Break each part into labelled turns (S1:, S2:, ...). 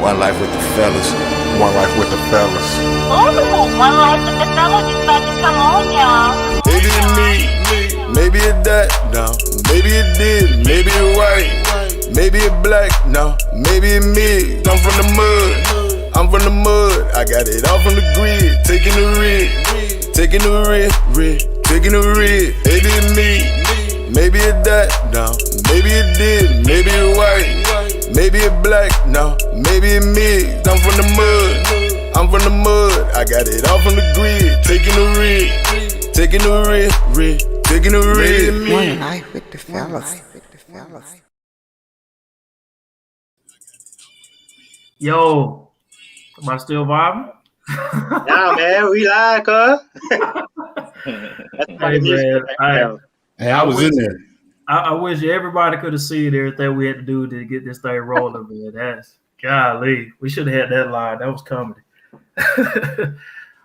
S1: One life with the fellas. One life with the fellas.
S2: Ooh, one life with the fellas is about to come on, y'all.
S1: Maybe it me, maybe it that, no. Maybe it did, maybe it white, maybe it black, no. Maybe it me, I'm from the mud, I'm from the mud. I got it all from the grid, taking the rig, taking the rig, taking the rig. Maybe it me, maybe it that, no. Maybe it did, maybe it white, maybe it black, no. Maybe it me, I'm from the mud, I'm from the mud. I got it all from the grid, taking the rig, taking the rig, taking the rig.
S3: One life with the fellas.
S4: Yo, am I still vibing?
S5: Nah, man, we live, cuz.
S4: Hey, man,
S6: I was in there.
S4: I wish everybody could have seen everything we had to do to get this thing rolling, man. That's golly. We should have had that line. That was comedy.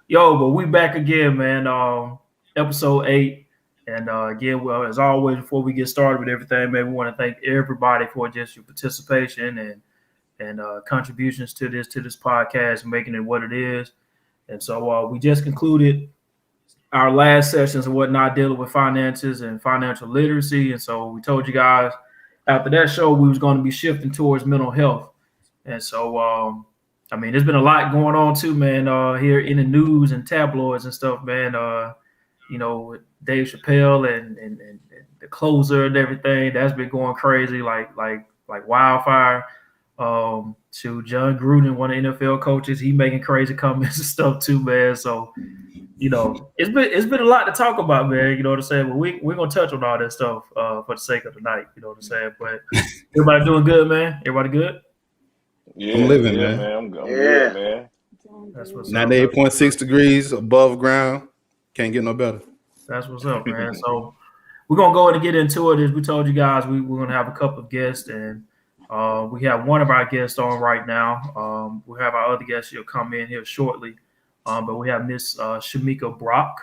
S4: Yo, but we back again, man. Episode 8. And again, well, as always, before we get started with everything, man, we want to thank everybody for just your participation and contributions to this podcast, making it what it is. And so we just concluded our last sessions and whatnot dealing with finances and financial literacy. And so we told you guys after that show we was going to be shifting towards mental health. And so I mean, there's been a lot going on too, man, here in the news and tabloids and stuff, man. You know, Dave Chappelle and the closer and everything that's been going crazy like wildfire. To John Gruden, one of the NFL coaches, he making crazy comments and stuff too, man. So, you know, it's been a lot to talk about, man. You know what I'm saying? But we're gonna touch on all that stuff for the sake of tonight. You know what I'm saying? But everybody doing good, man. Everybody good?
S6: Yeah, I'm living, man.
S5: I'm good, man.
S4: That's what's up.
S6: 98.6 degrees above ground. Can't get no better.
S4: That's what's up, man. So we're gonna go ahead and get into it. As we told you guys, we're gonna have a couple of guests, and we have one of our guests on right now. We have our other guest. She'll come in here shortly. But we have Miss Shamika Brock,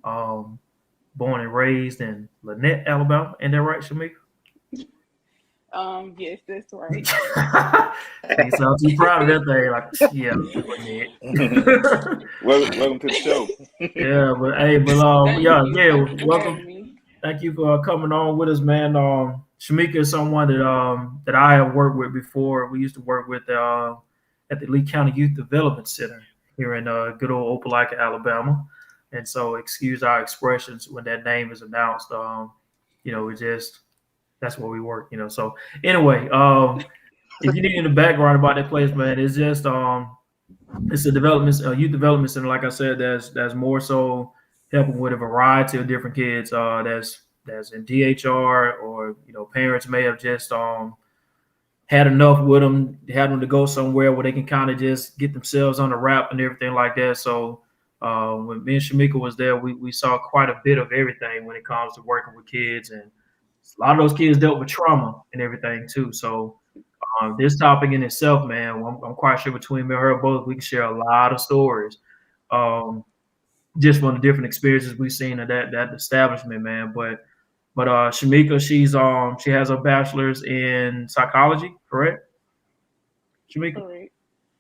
S4: born and raised in Lynette, Alabama. Ain't that right, Shamika?
S7: Yes, that's right.
S4: You sound too proud of that thing. Like, yeah, Lynette.
S5: Welcome to the show.
S4: Yeah, but hey, welcome. Thank you for coming on with us, man. Shamika is someone that I have worked with before. We used to work with at the Lee County Youth Development Center here in good old Opelika, Alabama. And so excuse our expressions when that name is announced. You know, that's where we work, you know. So anyway, if you need any background about that place, man, it's just it's a youth development center. Like I said, that's more so helping with a variety of different kids that's in DHR, or, you know, parents may have just had enough with them, had them to go somewhere where they can kind of just get themselves on the wrap and everything like that. So when me and Shamika was there, we saw quite a bit of everything when it comes to working with kids, and a lot of those kids dealt with trauma and everything too. So this topic in itself, man, I'm quite sure between me and her both, we can share a lot of stories. Just from the different experiences we've seen at that establishment, man. But Shamika, she has a bachelor's in psychology, correct? Shamika?
S7: Correct.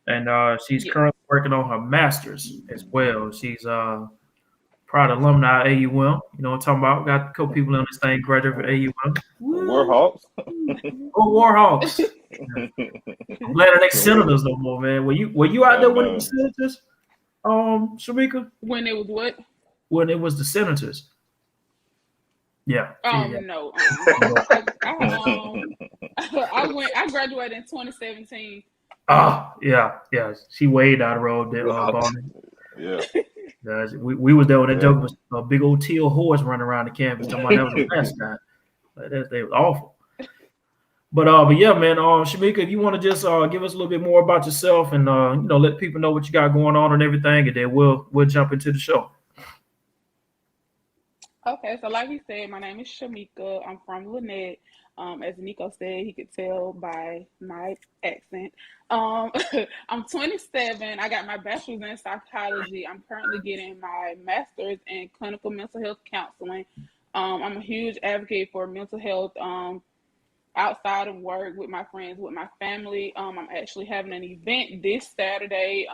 S4: And she's currently working on her master's as well. She's proud alumni at AUM. You know what I'm talking about? Got a couple people on this thing graduated from AUM.
S5: Warhawks.
S4: Oh, Warhawks. I'm glad they Senators no more, man. Were you out there when it was Senators? Shamika?
S7: When it was what?
S4: When it was the Senators. Yeah.
S7: No. I graduated in 2017.
S4: Yeah. She way down the road there, Bonnie.
S5: Yeah.
S4: We was there when that joke was a big old teal horse running around the campus. Somebody that was the mascot. They was awful. But yeah, man. Shamika, if you want to just give us a little bit more about yourself and you know, let people know what you got going on and everything, and then we'll jump into the show.
S7: Okay, so like he said, my name is Shamika. I'm from Lynette. As Nico said, he could tell by my accent. I'm 27. I got my bachelor's in psychology. I'm currently getting my master's in clinical mental health counseling. I'm a huge advocate for mental health outside of work with my friends, with my family. I'm actually having an event this Saturday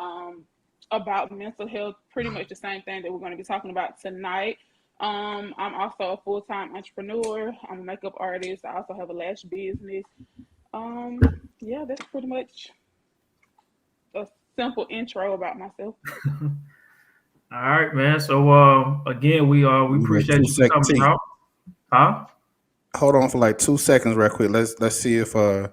S7: about mental health, pretty much the same thing that we're going to be talking about tonight. I'm also a full-time entrepreneur. I'm a makeup artist. I also have a lash business. Yeah, that's pretty much a simple intro about myself.
S4: All right, man. So again, we
S6: Like
S4: appreciate
S6: 2
S4: you for
S6: seconds.
S4: coming out. Huh?
S6: Hold on for like 2 seconds, real quick. Let's see if our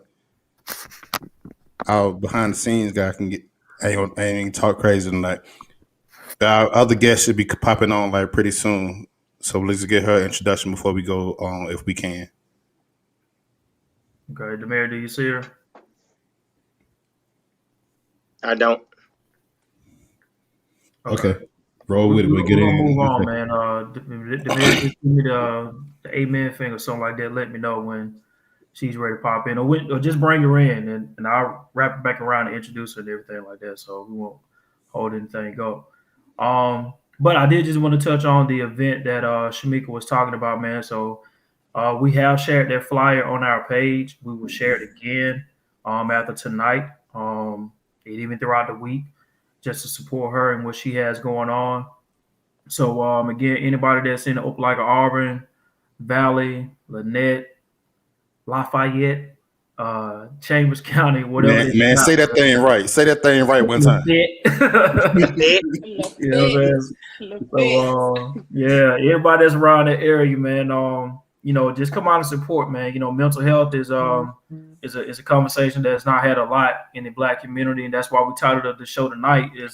S6: behind the scenes guy can get. Ain't even talk crazy tonight. Our other guest should be popping on like pretty soon. So let's get her introduction before we go on, if we can.
S4: Okay, Demir, do you see her?
S5: I don't.
S6: Okay. Roll with it.
S4: We're
S6: We'll get
S4: gonna
S6: in.
S4: move on, man. Demir, just give me the amen thing or something like that. Let me know when she's ready to pop in, or just bring her in, and I'll wrap it back around and introduce her and everything like that. So we won't hold anything up. But I did just want to touch on the event that Shamika was talking about, man. So we have shared that flyer on our page. We will share it again after tonight, and even throughout the week, just to support her and what she has going on. So again, anybody that's in the Opelika, Auburn, Valley, Lynette, Lafayette, Chambers County, whatever.
S6: Man, say that thing right. Say that thing right one time.
S4: You know what I'm saying? So yeah, everybody that's around that area, man. Just come out and support, man. Mental health is a conversation that's not had a lot in the Black community, and that's why we titled the show tonight is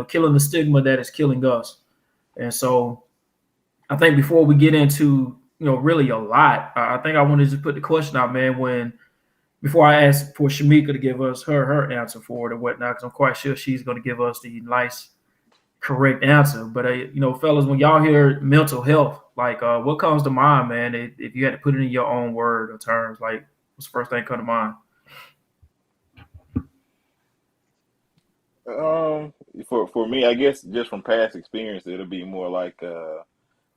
S4: killing the stigma that is killing us. And so I think before we get into really a lot, I think I want to just put the question out, man. Before I ask for Shamika to give us her answer for it and whatnot, because I'm quite sure she's going to give us the nice, correct answer. But fellas, when y'all hear mental health, like what comes to mind, man? If you had to put it in your own word or terms, like what's the first thing come to mind?
S5: For me, I guess just from past experience, it'll be more like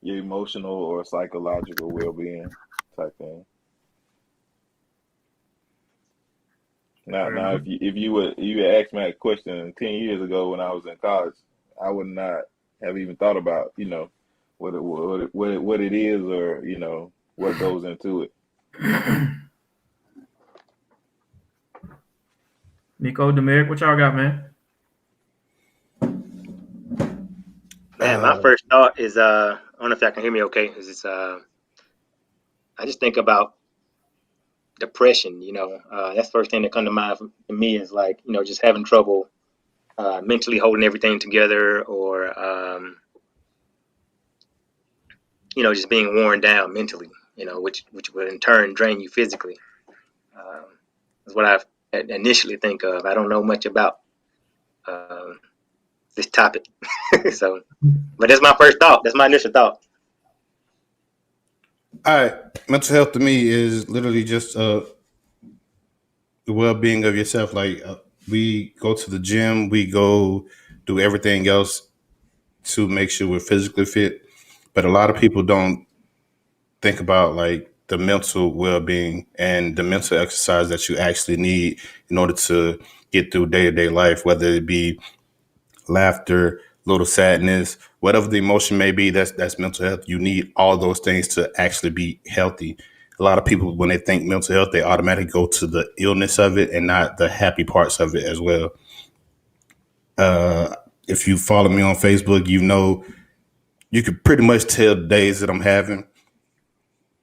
S5: your emotional or psychological well-being type thing. Now, if you would asked me that question 10 years ago when I was in college, I would not have even thought about what it is or what goes into it.
S4: Nico, Demeric, what y'all got, man?
S8: Man, my first thought is I don't know if y'all can hear me okay. Is I just think about depression, that's the first thing that come to mind for me is like, just having trouble mentally holding everything together or, just being worn down mentally, which would in turn drain you physically. That's what I initially think of. I don't know much about this topic. So, but that's my first thought. That's my initial thought.
S6: All right. Mental health to me is literally just the well-being of yourself. Like we go to the gym, we go do everything else to make sure we're physically fit. But a lot of people don't think about like the mental well-being and the mental exercise that you actually need in order to get through day-to-day life, whether it be laughter, little sadness, whatever the emotion may be, that's mental health. You need all those things to actually be healthy. A lot of people, when they think mental health, they automatically go to the illness of it and not the happy parts of it as well. If you follow me on Facebook, you can pretty much tell the days that I'm having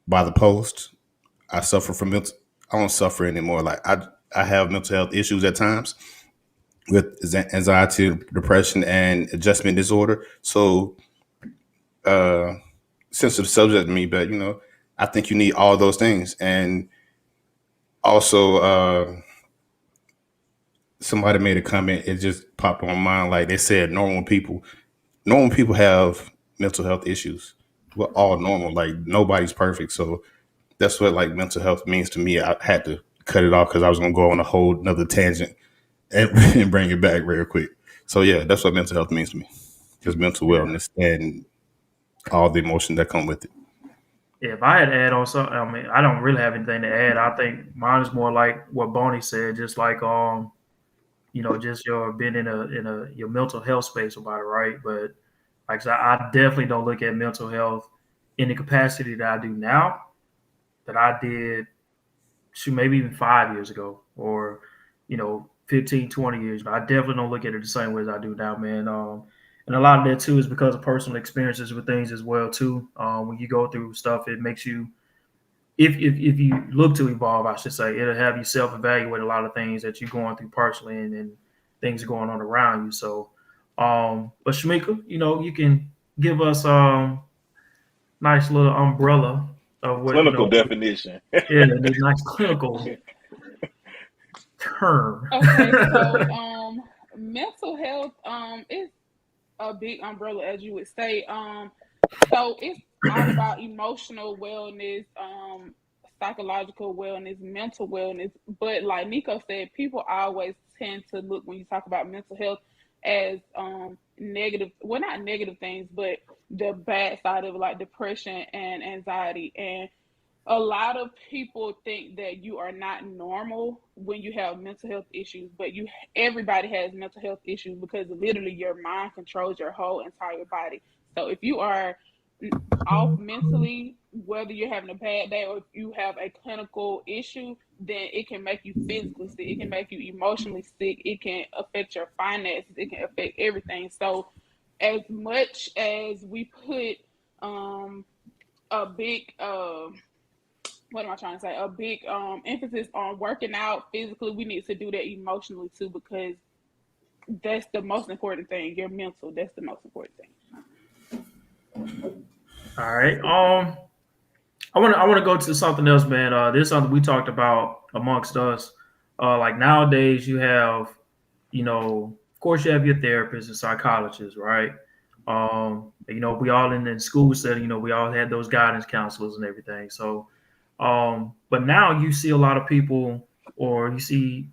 S6: by the post. I suffer from I don't suffer anymore. Like I have mental health issues at times with anxiety, depression, and adjustment disorder. So, sensitive subject to me, but I think you need all those things. And also, somebody made a comment. It just popped on my mind. Like they said, normal people have mental health issues. We're all normal. Like nobody's perfect. So that's what like mental health means to me. I had to cut it off because I was going to go on a whole another tangent and bring it back real quick. So yeah, that's what mental health means to me. Just mental wellness and all the emotion that come with it.
S4: If I had to add on something, I mean, I don't really have anything to add. I think mine is more like what Bonnie said, just like just your being in a your mental health space about it, right? But like I said, I definitely don't look at mental health in the capacity that I do now that I did maybe even 5 years ago or 15, 20 years. But I definitely don't look at it the same way as I do now, man. And a lot of that too is because of personal experiences with things as well too. When you go through stuff, it makes you if you look to evolve, I should say, it'll have you self evaluate a lot of things that you're going through personally and things going on around you. So, but Shamika, you can give us nice little umbrella of what
S5: Clinical definition.
S4: yeah, the nice clinical term.
S7: Okay, so mental health is a big umbrella, as you would say. So it's all about emotional wellness, psychological wellness, mental wellness. But like Nico said, people always tend to look when you talk about mental health as negative. Well, not negative things, but the bad side of it, like depression and anxiety. And a lot of people think that you are not normal when you have mental health issues, but everybody has mental health issues because literally your mind controls your whole entire body. So if you are off mentally, whether you're having a bad day or if you have a clinical issue, then it can make you physically sick, it can make you emotionally sick, it can affect your finances, it can affect everything. So as much as we put a big what am I trying to say? A big emphasis on working out physically. We need to do that emotionally too, because that's the most important thing. Your mental, that's the most important thing.
S4: All right. I want to go to something else, man. This is something we talked about amongst us. Like nowadays, you have, of course, you have your therapists and psychologists, right? We all in the school setting, we all had those guidance counselors and everything. So, but now you see a lot of people, or you see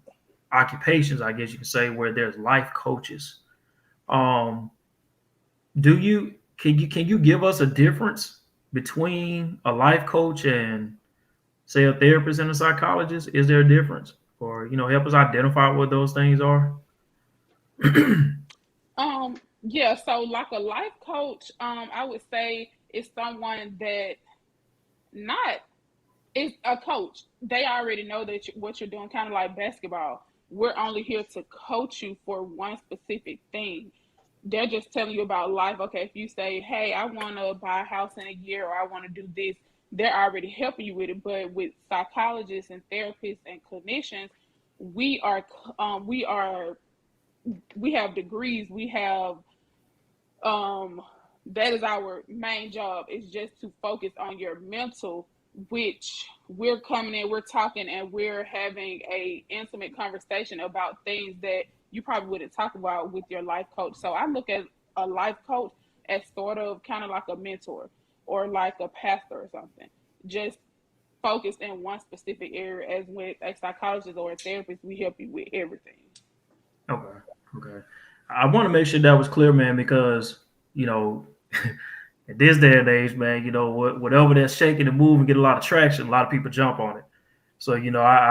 S4: occupations, I guess you can say, where there's life coaches. Um, can you give us a difference between a life coach and say a therapist and a psychologist? Is there a difference? Or help us identify what those things are?
S7: Yeah, so like a life coach, I would say is someone that not is a coach. They already know that what you're doing, kind of like basketball. We're only here to coach you for one specific thing. They're just telling you about life. Okay, if you say, hey, I want to buy a house in a year or I want to do this, they're already helping you with it. But with psychologists and therapists and clinicians, we are we are we have degrees. We have that is our main job, is just to focus on your mental, which we're coming in, we're talking, and we're having a intimate conversation about things that you probably wouldn't talk about with your life coach. So I look at a life coach as sort of kind of like a mentor or like a pastor or something, just focused in one specific area. As with a psychologist or a therapist, we help you with everything.
S4: Okay. Okay. I want to make sure that was clear, man, because, you know, in this day and age, man, whatever that's shaking and moving, get a lot of traction, a lot of people jump on it. So, I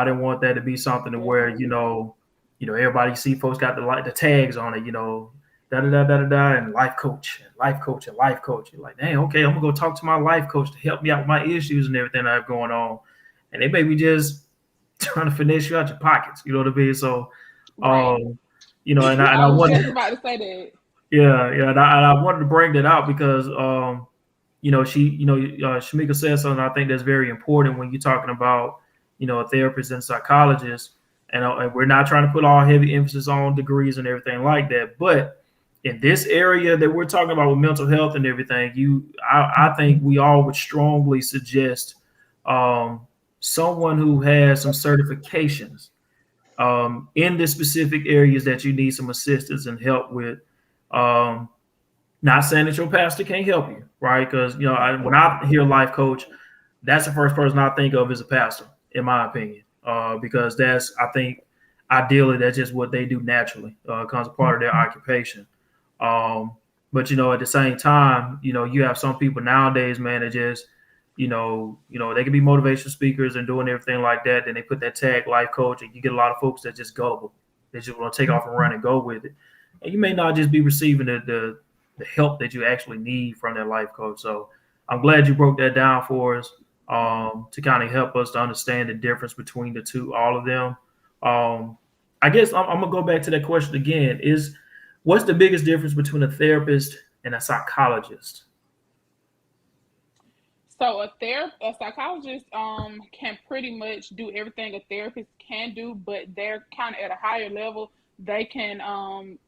S4: didn't want that to be something to where, everybody see folks got the tags on it, da da da da da da, and life coach, and life coach, and life coach. You're like, dang, okay, I'm gonna go talk to my life coach to help me out with my issues and everything I have going on. And they may be just trying to finesse you out your pockets, you know what I mean? So,
S7: Right.
S4: and I
S7: I was
S4: wanted,
S7: just about to say that.
S4: yeah, and I wanted to bring that out because, Shamika said something I think that's very important when you're talking about, a therapist and psychologist, and we're not trying to put all heavy emphasis on degrees and everything like that, but in this area that we're talking about with mental health and everything, I think we all would strongly suggest someone who has some certifications in the specific areas that you need some assistance and help with. Um, Not saying that your pastor can't help you, right? Because when I hear life coach, that's the first person I think of as a pastor, in my opinion, because I think, ideally that's just what they do naturally, becomes a part of their occupation. But at the same time, you have some people nowadays, man, that just they can be motivational speakers and doing everything like that. Then they put that tag life coach, and you get a lot of folks that just gullible. They just want to take off and run and go with it. And you may not just be receiving the help that you actually need from that life coach. So I'm glad you broke that down for us to kind of help us to understand the difference between the two, all of them. I guess I'm gonna go back to that question again. What's the biggest difference between a therapist and a psychologist?
S7: So a psychologist can pretty much do everything a therapist can do, but they're kind of at a higher level. They can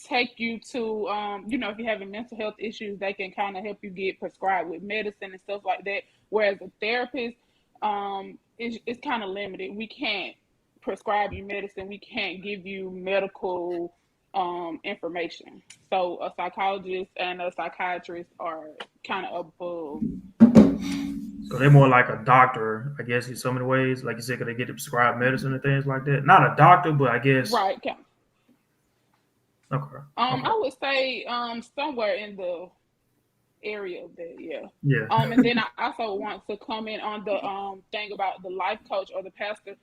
S7: take you to if you're having mental health issues, they can kind of help you get prescribed with medicine and stuff like that. Whereas a therapist is kind of limited. We can't prescribe you medicine. We can't give you medical information. So a psychologist and a psychiatrist are kind of above.
S4: So they're more like a doctor, I guess, in so many ways. Like you said, could they get to prescribe medicine and things like that? Not a doctor, but I guess.
S7: Right.
S4: Okay.
S7: I would say somewhere in the area of that, yeah.
S4: Yeah.
S7: And then I also want to comment on the thing about the life coach or the pastor.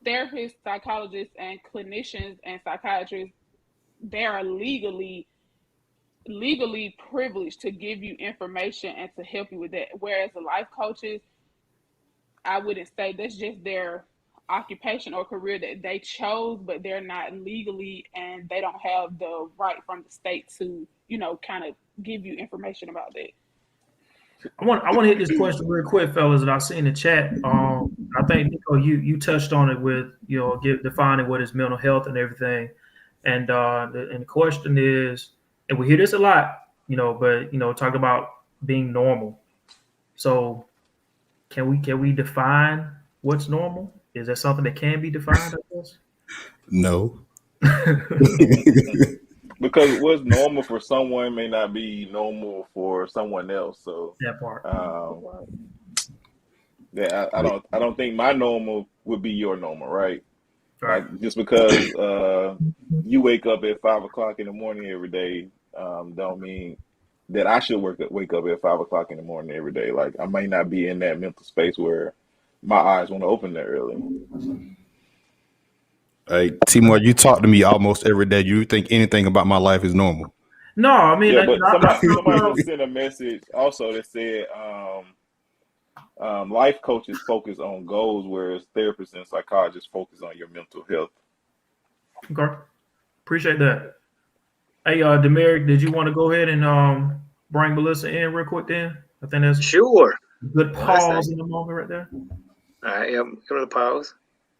S7: Therapists, psychologists, and clinicians and psychiatrists, they are legally privileged to give you information and to help you with that. Whereas the life coaches, I wouldn't say that's just their occupation or career that they chose, but they're not legally, and they don't have the right from the state to, kind of give you information about that.
S4: I want to hit this question real quick, fellas, that I see in the chat. I think Nico, you touched on it with defining what is mental health and everything, and the question is, and we hear this a lot, but talk about being normal. So, can we define what's normal? Is that something that can be defined? I guess.
S6: No.
S5: Because what's normal for someone may not be normal for someone else. So
S4: that part.
S5: Yeah, I don't think my normal would be your normal, right?
S4: Right.
S5: Like, just because you wake up at 5 o'clock in the morning every day, don't mean that I should wake up at 5 o'clock in the morning every day. Like, I may not be in that mental space where my eyes want to open that early.
S6: Hey, Timor, you talk to me almost every day. You think anything about my life is normal?
S4: No, I mean,
S5: yeah, but somebody else sent a message also that said life coaches focus on goals, whereas therapists and psychologists focus on your mental health.
S4: Okay, appreciate that. Hey, Demeric, did you want to go ahead and bring Melissa in real quick? Then I think that's
S8: sure.
S4: Good pause in the moment right there.
S8: All right, yeah, give it a pause.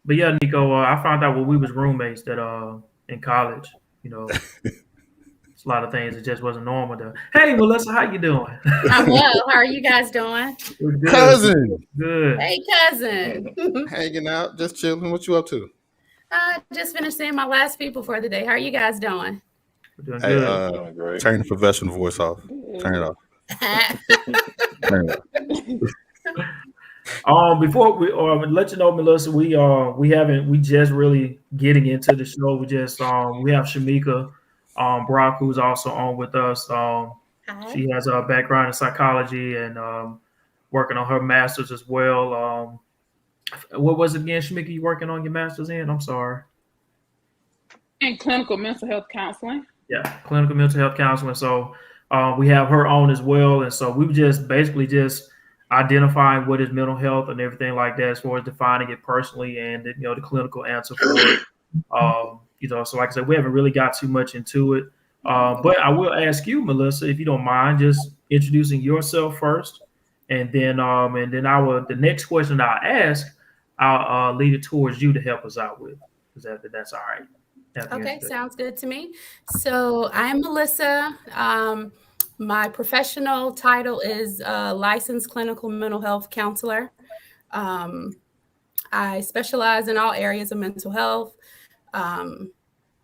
S4: But yeah, Nico, I found out when we was roommates that in college, it's a lot of things that just wasn't normal. Hey, Melissa, how you doing?
S9: I'm well. How are you guys doing?
S4: Good.
S6: Cousin.
S4: Good.
S9: Hey, cousin.
S6: Hanging out, just chilling. What you up to?
S9: Just finished seeing my last people for the day. How are you guys doing?
S4: We're doing
S6: Hey,
S4: good.
S6: turn the professional voice off. Turn it off. Turn it
S4: off. Before we let you know, Melissa, we just really getting into the show. We just we have Shamika Brock, who's also on with us. She has a background in psychology and working on her master's as well. What was it again, Shamika? You working on your master's in? I'm sorry.
S7: In clinical mental health counseling.
S4: Yeah, clinical mental health counseling. So we have her on as well, and so we just basically identifying what is mental health and everything like that, as far as defining it personally and the clinical answer for it. So like I said, we haven't really got too much into it. But I will ask you, Melissa, if you don't mind, just introducing yourself first, and then the next question I'll ask, I'll lead it towards you to help us out with. That's all right.
S9: Okay, sounds good to me. So I'm Melissa. My professional title is licensed clinical mental health counselor. I specialize in all areas of mental health.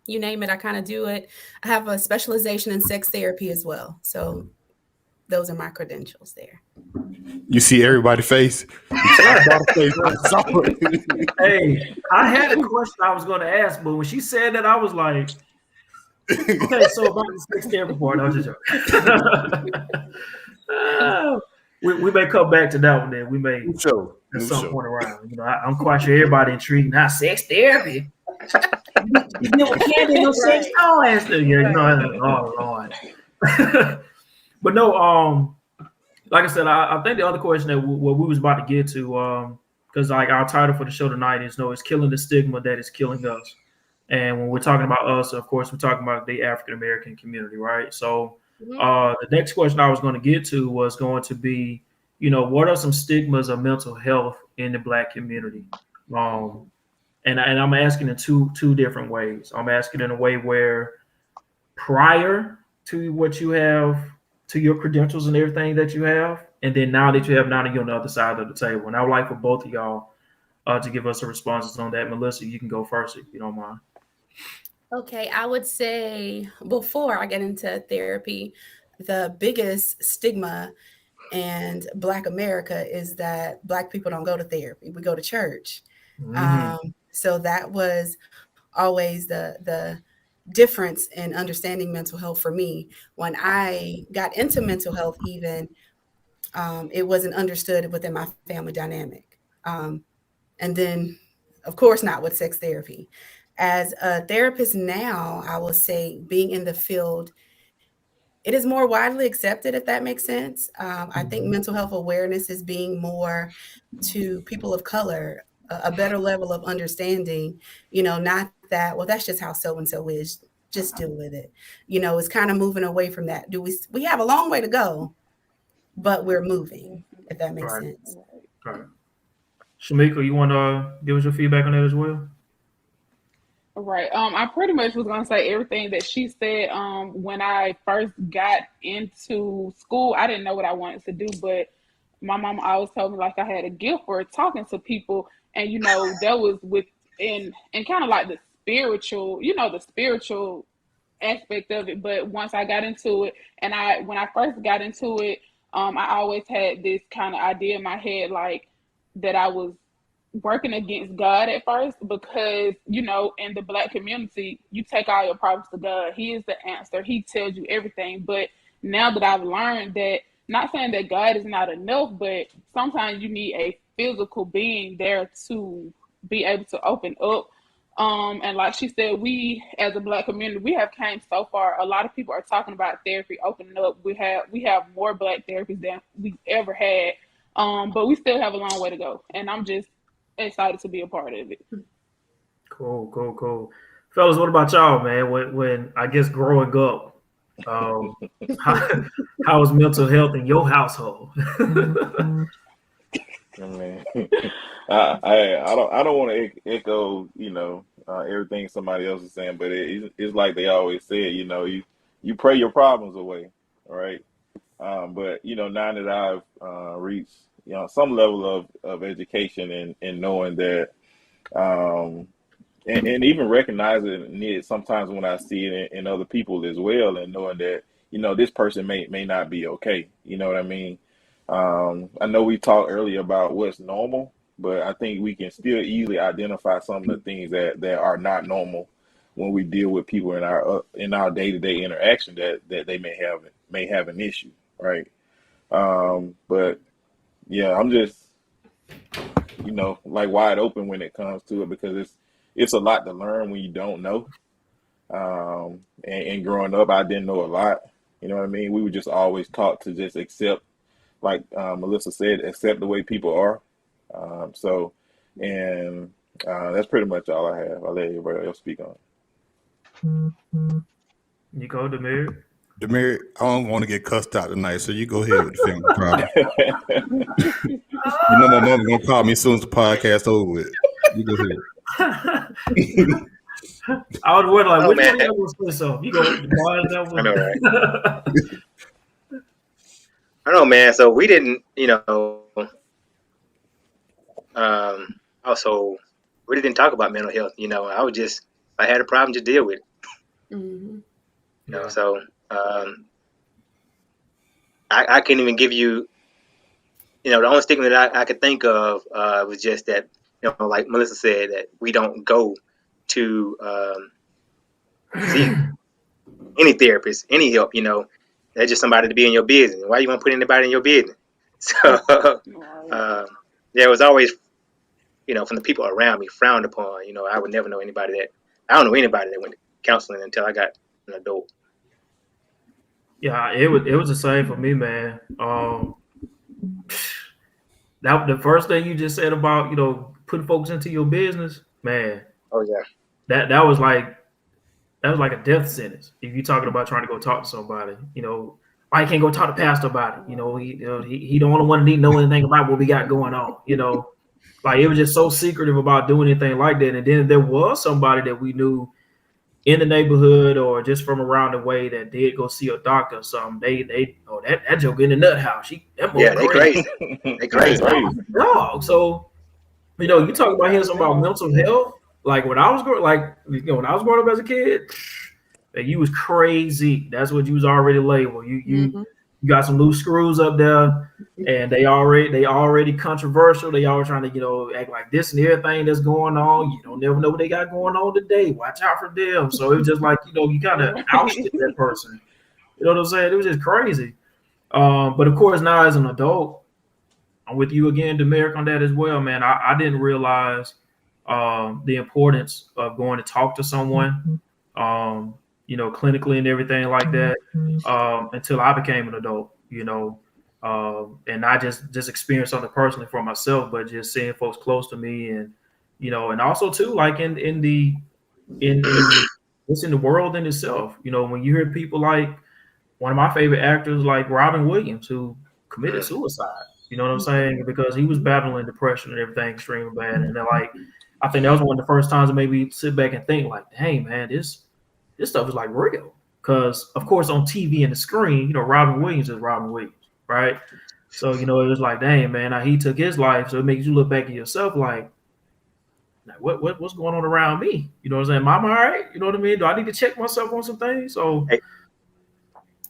S9: You name it, I kind of do it. I have a specialization in sex therapy as well. So those are my credentials there.
S6: You see everybody's face.
S4: Hey, I had a question I was going to ask, but when she said that, I was like, okay, so about the sex therapy part, I was just joking. we may come back to that one. Then we may
S6: Show.
S4: at some point around. I'm quite sure everybody intrigued. Now, sex therapy. You deal with candy, no sex toys. Yeah, oh Lord. But no, like I said, I think the other question that what we was about to get to, because like our title for the show tonight is it's killing the stigma that is killing us. And when we're talking about us, of course, we're talking about the African American community, right? So the next question I was going to get to was going to be, what are some stigmas of mental health in the Black community? And I'm asking in two different ways. I'm asking in a way where prior to what you have, to your credentials and everything that you have, and then now that you have, now that you're on the other side of the table. And I would like for both of y'all to give us the responses on that. Melissa, you can go first if you don't mind.
S9: Okay, I would say before I get into therapy, the biggest stigma in Black America is that Black people don't go to therapy. We go to church. So that was always the difference in understanding mental health for me. When I got into mental health, even it wasn't understood within my family dynamic. And then, of course, not with sex therapy. As a therapist now, I will say being in the field, it is more widely accepted, if that makes sense. I think mental health awareness is being more to people of color, a better level of understanding, not that, well, that's just how so-and-so is, just deal with it. It's kind of moving away from that. We have a long way to go, but we're moving, if that makes sense.
S4: Right. Shamika, you want to give us your feedback on that as well?
S7: Right. I pretty much was gonna say everything that she said. When I first got into school, I didn't know what I wanted to do, but my mom always told me like I had a gift for talking to people, and that was within and kind of like the spiritual aspect of it. But once I got into it, and when I first got into it, I always had this kind of idea in my head like that I was working against God at first, because in the Black community, you take all your problems to God. He is the answer. He tells you everything. But now that I've learned that, not saying that God is not enough, but sometimes you need a physical being there to be able to open up. And like she said, we as a Black community, we have came so far. A lot of people are talking about therapy opening up. We have more Black therapists than we've ever had. But we still have a long way to go. And I'm just excited to be a part of it.
S4: Cool. Fellas, what about y'all, man? When I guess growing up, how was mental health in your household?
S5: I don't want to echo, everything somebody else is saying, but it's like they always say, you pray your problems away, all right? But now that I've reached some level of education and knowing that, and even recognizing it sometimes when I see it in other people as well, and knowing that this person may not be okay. You know what I mean? I know we talked earlier about what's normal, but I think we can still easily identify some of the things that are not normal when we deal with people in our day-to-day interaction that they may have an issue, right? But yeah, I'm just like wide open when it comes to it, because it's a lot to learn when you don't know. And growing up, I didn't know a lot. You know what I mean? We were just always taught to just accept, like Melissa said, accept the way people are. That's pretty much all I have. I'll let everybody else speak on it.
S4: You go, Demir.
S6: Demir, I don't want to get cussed out tonight, so you go ahead with the family problem. My mom gonna call me as soon as the podcast over with. You go ahead.
S4: I was wondering, like, which one of y'all was this off? You go with the bars that one.
S8: I know, right? I know, man. So we didn't, also we didn't talk about mental health. I had a problem, just deal with it.
S9: Mm-hmm.
S8: So I can't even give you, the only stigma that I could think of was just that, like Melissa said, that we don't go to see any therapist, any help. That's just somebody to be in your business. Why you want to put anybody in your business? So yeah, it was always, from the people around me, frowned upon. I would never know anybody I don't know anybody that went to counseling until I got an adult.
S4: Yeah, it was the same for me, man. That the first thing you just said about putting folks into your business, man.
S8: Oh yeah.
S4: That was like a death sentence. If you're talking about trying to go talk to somebody, I can't go talk to pastor about it. He don't want to know anything about what we got going on. Like it was just so secretive about doing anything like that. And then there was somebody that we knew in the neighborhood or just from around the way that did go see a doctor or something. That joke in the nut house.
S8: They crazy. They crazy.
S4: Dog. So you talk about hearing something about mental health. Like when I was when I was growing up as a kid, you was crazy. That's what you was already labeled. You got some loose screws up there, and they already controversial. They always trying to act like this and everything that's going on. You don't never know what they got going on today. Watch out for them. So it was just like you kind of ousted that person. You know what I'm saying? It was just crazy. But of course now as an adult, I'm with you again, Demeric, on that as well, man. I didn't realize the importance of going to talk to someone, clinically and everything like that, until I became an adult, and I just experienced something personally for myself, but just seeing folks close to me and also too, like in what's in the world in itself, when you hear people like one of my favorite actors, like Robin Williams, who committed suicide. You know what I'm saying? Because he was battling depression and everything extremely bad. And then, I think that was one of the first times that made me sit back and think, like, dang, man, this stuff is like real. Because, of course, on TV and the screen, Robin Williams is Robin Williams, right? So, it was like, dang, man, he took his life. So it makes you look back at yourself like what's going on around me? You know what I'm saying? Am I all right? You know what I mean? Do I need to check myself on some things? So.
S8: Hey.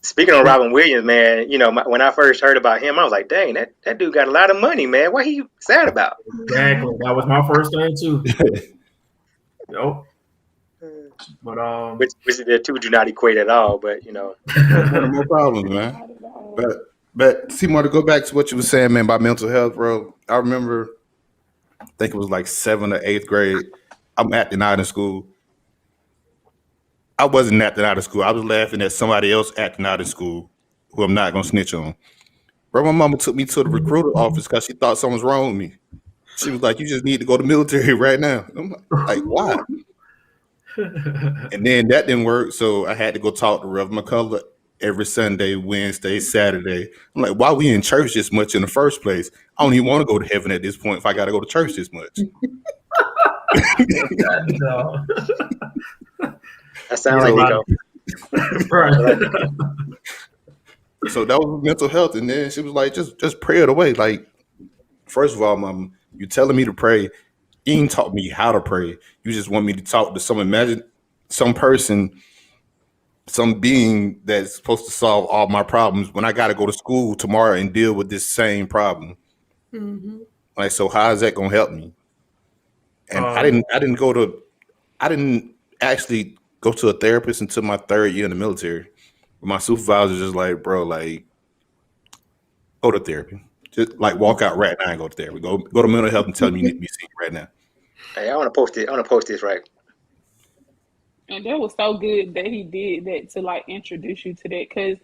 S8: Speaking of Robin Williams, man, when I first heard about him, I was like, dang, that dude got a lot of money, man. What he sad about?
S4: Exactly. That was my first thing, too. Yep. But
S8: which the two do not equate at all, but
S6: no problems, man. But Seymour, to go back to what you were saying, man, about mental health, bro. I remember, I think it was like 7th or 8th grade. I'm acting out in school. I wasn't acting out of school. I was laughing at somebody else acting out in school who I'm not going to snitch on. Bro, my mama took me to the recruiter office because she thought something was wrong with me. She was like, you just need to go to the military right now. I'm like, why? And then that didn't work, so I had to go talk to Rev McCullough every Sunday, Wednesday, Saturday. I'm like, why we in church this much in the first place? I don't even want to go to heaven at this point if I got to go to church this much.
S8: That sounds like Nico.
S4: Right.
S6: So that was mental health, and then she was like, just pray it away. Like, first of all, Mom, you're telling me to pray. You ain't taught me how to pray. You just want me to talk to some person, some being that's supposed to solve all my problems when I got to go to school tomorrow and deal with this same problem. Mm-hmm. Like, so how is that gonna help me? And I didn't actually go to a therapist until my 3rd year in the military. My supervisor was just like, bro, like, go to therapy. Just like walk out right now and go to therapy. Go to mental health and tell me you need to be seen right now.
S8: Hey, I want to post it. I want to post this right.
S7: And that was so good that he did that to introduce you to that, because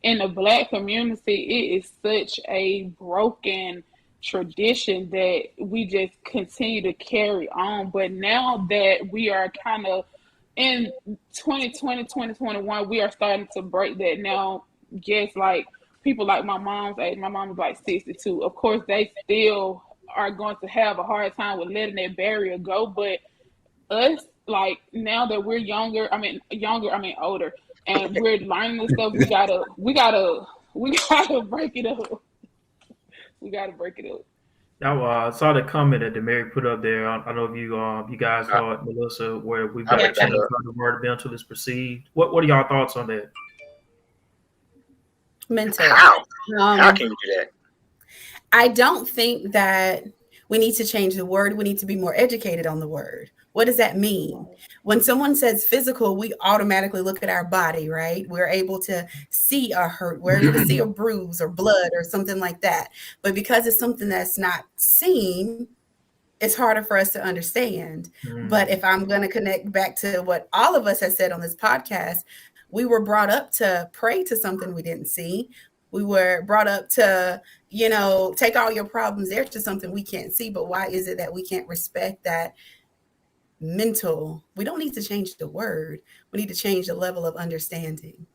S7: in the Black community, it is such a broken tradition that we just continue to carry on. But now that we are kind of in 2020, 2021, we are starting to break that now. Yes, people like my mom's age, my mom was 62. Of course, they still are going to have a hard time with letting that barrier go. But us, now that we're older, and we're learning this stuff, we gotta break it up. We gotta break it up.
S4: Now, I saw the comment that Demeric put up there. I don't know if you guys saw it, Melissa, where we've got to change the word until it's perceived. What are y'all thoughts on that?
S9: Mental.
S8: How can you do that?
S9: I don't think that we need to change the word. We need to be more educated on the word. What does that mean? When someone says physical, we automatically look at our body, right? We're able to see a hurt, we're able to see a bruise or blood or something like that. But because it's something that's not seen, it's harder for us to understand. But if I'm going to connect back to what all of us have said on this podcast, we were brought up to pray to something we didn't see. We were brought up to, take all your problems there to something we can't see. But why is it that we can't respect that mental? We don't need to change the word. We need to change the level of understanding.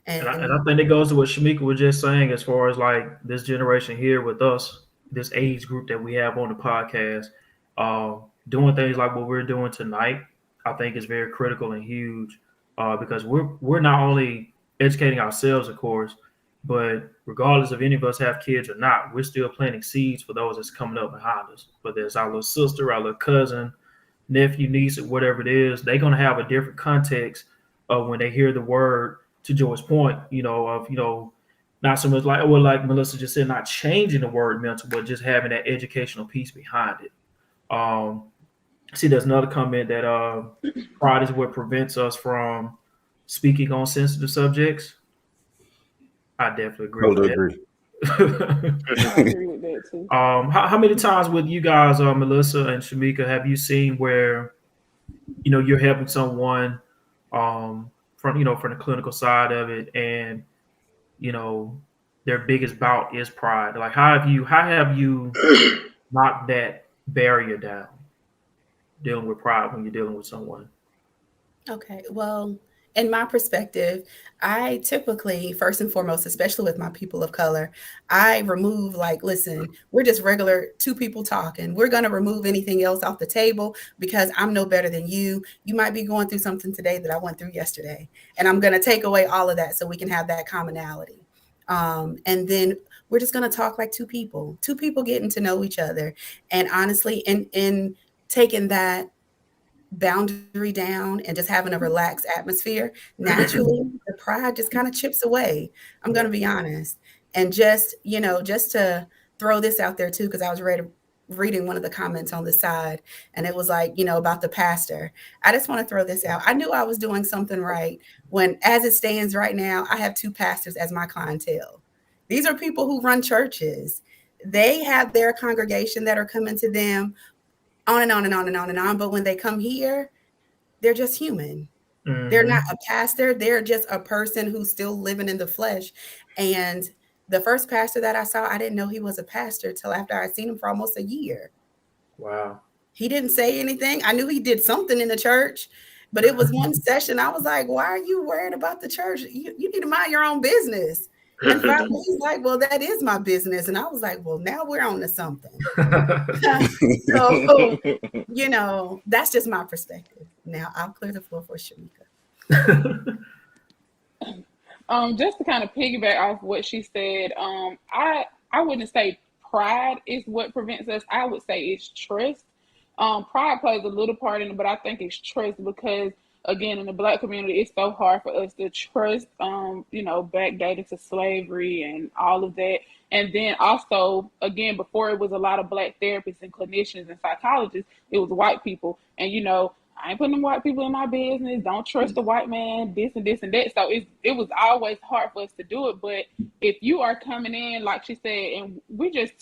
S4: And I think it goes to what Shamika was just saying, as far as like this generation here with us, this age group that we have on the podcast, doing things like what we're doing tonight, I think is very critical and huge, because we're not only educating ourselves, of course, but regardless of any of us have kids or not, we're still planting seeds for those that's coming up behind us. Whether it's our little sister, our little cousin, nephew, niece, or whatever it is, they're gonna have a different context of when they hear the word. To Joy's point, not so much like Melissa just said, not changing the word mental, but just having that educational piece behind it. See, there's another comment that pride is what prevents us from speaking on sensitive subjects. I definitely agree with that.
S7: I agree with that too.
S4: How many times with you guys, Melissa and Shamika, have you seen where, you're helping someone from the clinical side of it, and their biggest bout is pride? Like, how have you knocked that barrier down, dealing with pride when you're dealing with someone?
S9: Okay, well, in my perspective, I typically, first and foremost, especially with my people of color, I remove, like, listen, we're just regular two people talking. We're going to remove anything else off the table because I'm no better than you. You might be going through something today that I went through yesterday. And I'm going to take away all of that so we can have that commonality. And then we're just going to talk like two people getting to know each other. And honestly, in taking that boundary down and just having a relaxed atmosphere, naturally the pride just kind of chips away. I'm going to be honest. And just to throw this out there too, because I was reading one of the comments on the side, and it was like, about the pastor. I just want to throw this out. I knew I was doing something right when, as it stands right now, I have two pastors as my clientele. These are people who run churches. They have their congregation that are coming to them, on and on and on and on and on. But when they come here, they're just human. Mm-hmm. They're not a pastor. They're just a person who's still living in the flesh. And the first pastor that I saw, I didn't know he was a pastor till after I'd seen him for almost a year.
S4: Wow.
S9: He didn't say anything. I knew he did something in the church, but it was one session. I was like, why are you worried about the church? You need to mind your own business. And finally, he's like, well, that is my business. And I was like, well, now we're on to something. So, that's just my perspective. Now I'll clear the floor for Shamika.
S7: Just to kind of piggyback off what she said, I wouldn't say pride is what prevents us. I would say it's trust. Pride plays a little part in it, but I think it's trust because, again, in the Black community, it's so hard for us to trust, backdated to slavery and all of that. And then also, again, before it was a lot of Black therapists and clinicians and psychologists, it was white people. And, I ain't putting them white people in my business. Don't trust the white man, this and this and that. So it was always hard for us to do it. But if you are coming in, like she said, and we're just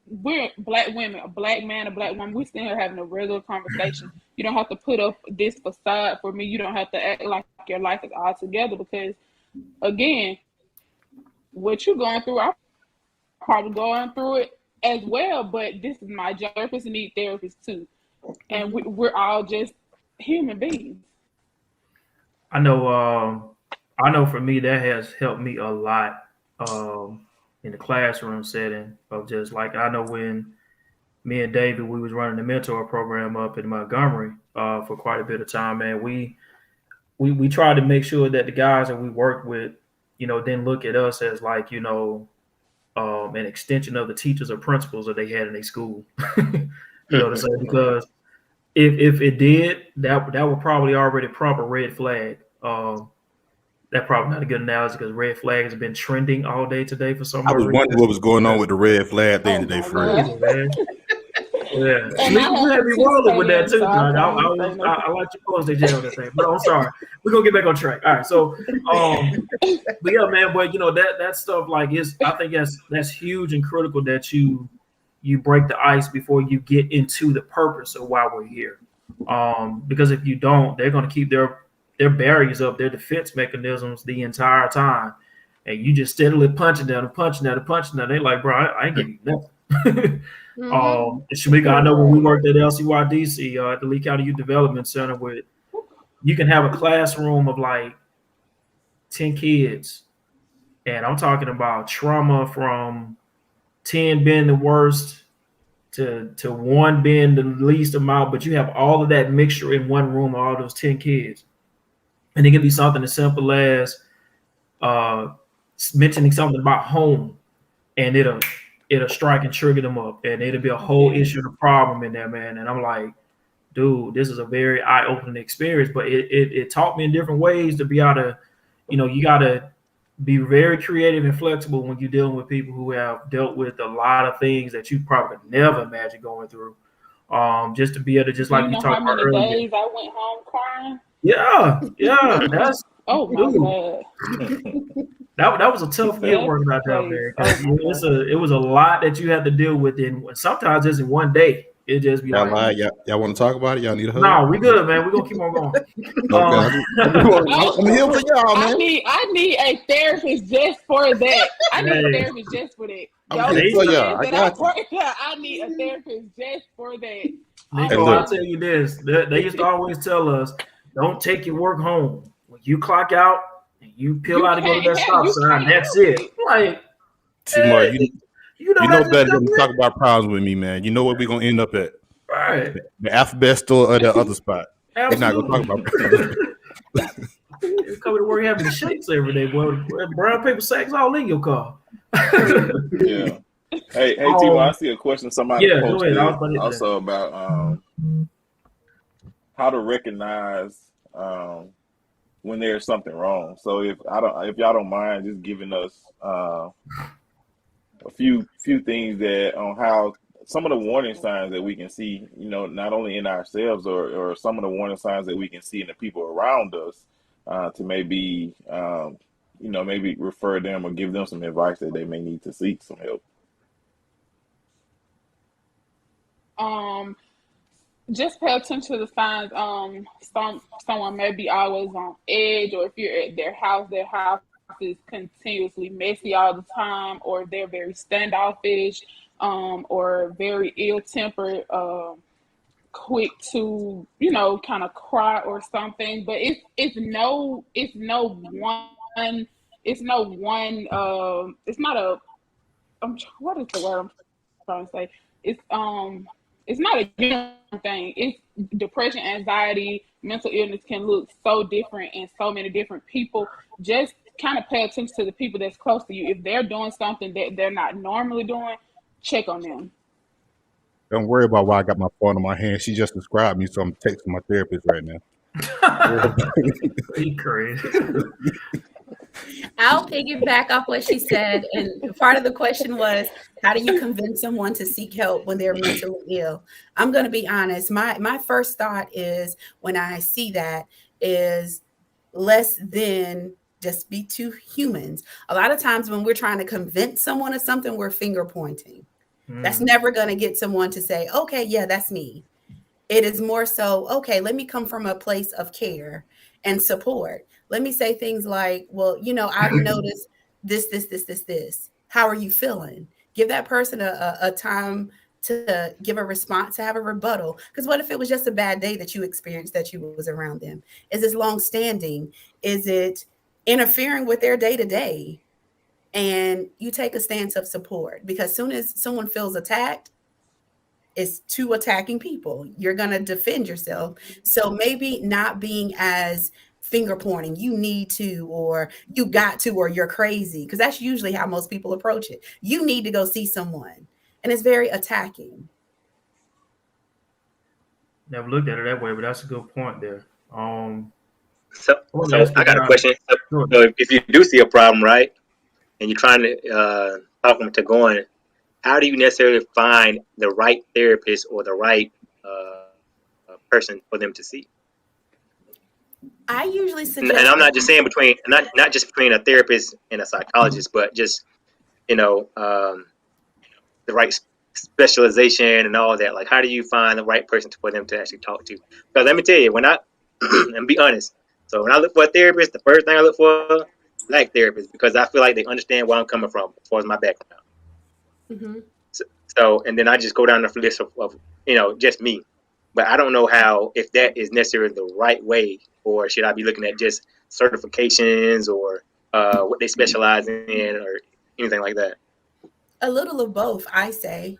S7: we're Black women, a Black man, a Black woman, we're still here having a regular conversation. You don't have to put up this facade for me. You don't have to act like your life is all together because, again, what you're going through, I'm probably going through it as well. But this is my job. Therapists need therapists too. And we're all just human beings.
S4: I know for me, that has helped me a lot in the classroom setting of just like, I know when me and David, we was running the mentor program up in Montgomery for quite a bit of time, man. We tried to make sure that the guys that we worked with, didn't look at us as like, an extension of the teachers or principals that they had in their school. To say, because if it did, that would probably already prompt a red flag. That's probably not a good analogy because red flag has been trending all day today for some reason.
S6: I was wondering what was going on with the red flag thing today, Fred.
S4: Yeah,
S7: And I
S4: Shamika, you
S7: have
S4: had me rolling with that
S7: participated,
S4: too,
S7: so
S4: dog.
S7: I can't say nothing.
S4: I like you post that jail that thing, but I'm sorry. We're gonna get back on track. All right, so but yeah, man, but that stuff like is I think that's huge and critical that you break the ice before you get into the purpose of why we're here. Because if you don't, they're gonna keep their barriers up, their defense mechanisms the entire time, and you just steadily punching down and punching down and punching down. They're like, bro, I ain't giving you nothing. Shamika, I know when we worked at LCYDC at the Lee County Youth Development Center, where you can have a classroom of like 10 kids, and I'm talking about trauma from 10 being the worst to one being the least amount, but you have all of that mixture in one room, all those 10 kids. And it can be something as simple as mentioning something about home, and it'll strike and trigger them up, and it'll be a whole issue and a problem in there, man. And I'm like, dude, this is a very eye-opening experience, but it taught me in different ways to be able to, you got to be very creative and flexible when you're dealing with people who have dealt with a lot of things that you probably could never imagine going through. Just to be able to, just like you talked about
S7: how many
S4: earlier.
S7: days I went home crying?
S4: Yeah, that's
S7: Oh my God.
S4: that was a tough year working out there, man. It was a lot that you had to deal with, and sometimes it's in one day. It just be
S6: Y'all
S4: like,
S6: y'all want to talk about it? Y'all need a hug?
S4: no, we good, man. We're gonna keep on going.
S6: I'm here for y'all, man.
S7: I need a therapist just for that. I need a therapist just for that.
S6: I'm here for y'all. I got you.
S7: I need a therapist just for that.
S4: Nico, I'll tell you this. They used to always tell us, don't take your work home. When you clock out and you peel out and go to that stop sign, that's it. Like,
S6: T-Mark, you know better than to talk
S4: about
S6: problems with me, man. You know what we're going to end up at.
S4: Right.
S6: The alphabet store or the other spot. We're not going to talk about problems.
S4: You come to work having the shakes every day, boy. Brown paper sacks all in your car.
S5: Yeah. Hey, T-Mo, I see a question somebody posted also about how to recognize when there's something wrong. So if y'all don't mind just giving us a few things that on how some of the warning signs that we can see, not only in ourselves or some of the warning signs that we can see in the people around us, to maybe maybe refer them or give them some advice that they may need to seek some help.
S7: Just pay attention to the signs. Someone may be always on edge, or if you're at their house is continuously messy all the time, or they're very standoffish, or very ill-tempered, quick to kind of cry or something. But it's not what is the word I'm trying to say? It's not a uniform thing. It's depression, anxiety, mental illness can look so different in so many different people. Just kind of pay attention to the people that's close to you. If they're doing something that they're not normally doing, check on them.
S6: Don't worry about why I got my phone in my hand. She just described me, so I'm texting my therapist right now.
S4: You crazy.
S9: I'll piggyback off what she said. And part of the question was, how do you convince someone to seek help when they're mentally ill? I'm going to be honest. My first thought is, when I see that, is less than just be two humans. A lot of times when we're trying to convince someone of something, we're finger pointing. That's never going to get someone to say, okay, yeah, that's me. It is more so, okay, let me come from a place of care and support. Let me say things like, well, I've noticed this. How are you feeling? Give that person a time to give a response, to have a rebuttal. Because what if it was just a bad day that you experienced that you was around them? Is this long standing? Is it interfering with their day to day? And you take a stance of support, because as soon as someone feels attacked, it's two attacking people. You're going to defend yourself. So maybe not being as finger pointing, you need to, or you got to, or you're crazy, because that's usually how most people approach it. You need to go see someone, and it's very attacking.
S4: Never looked at it that way, but that's a good point there.
S8: So I got a question. So if you do see a problem, right, and you're trying to talk them to going, how do you necessarily find the right therapist or the right person for them to see?
S9: I usually
S8: And
S9: suggest
S8: I'm
S9: that
S8: not just saying between not just between a therapist and a psychologist, but just the right specialization and all that. Like, how do you find the right person for them to actually talk to? Because let me tell you, when I and be honest, so when I look for a therapist, the first thing I look for black therapists because I feel like they understand where I'm coming from as far as my background.
S9: mm-hmm.
S8: So and then I just go down the list of just me. But I don't know how if that is necessarily the right way, or should I be looking at just certifications or what they specialize in or anything like that.
S9: A little of both, I say.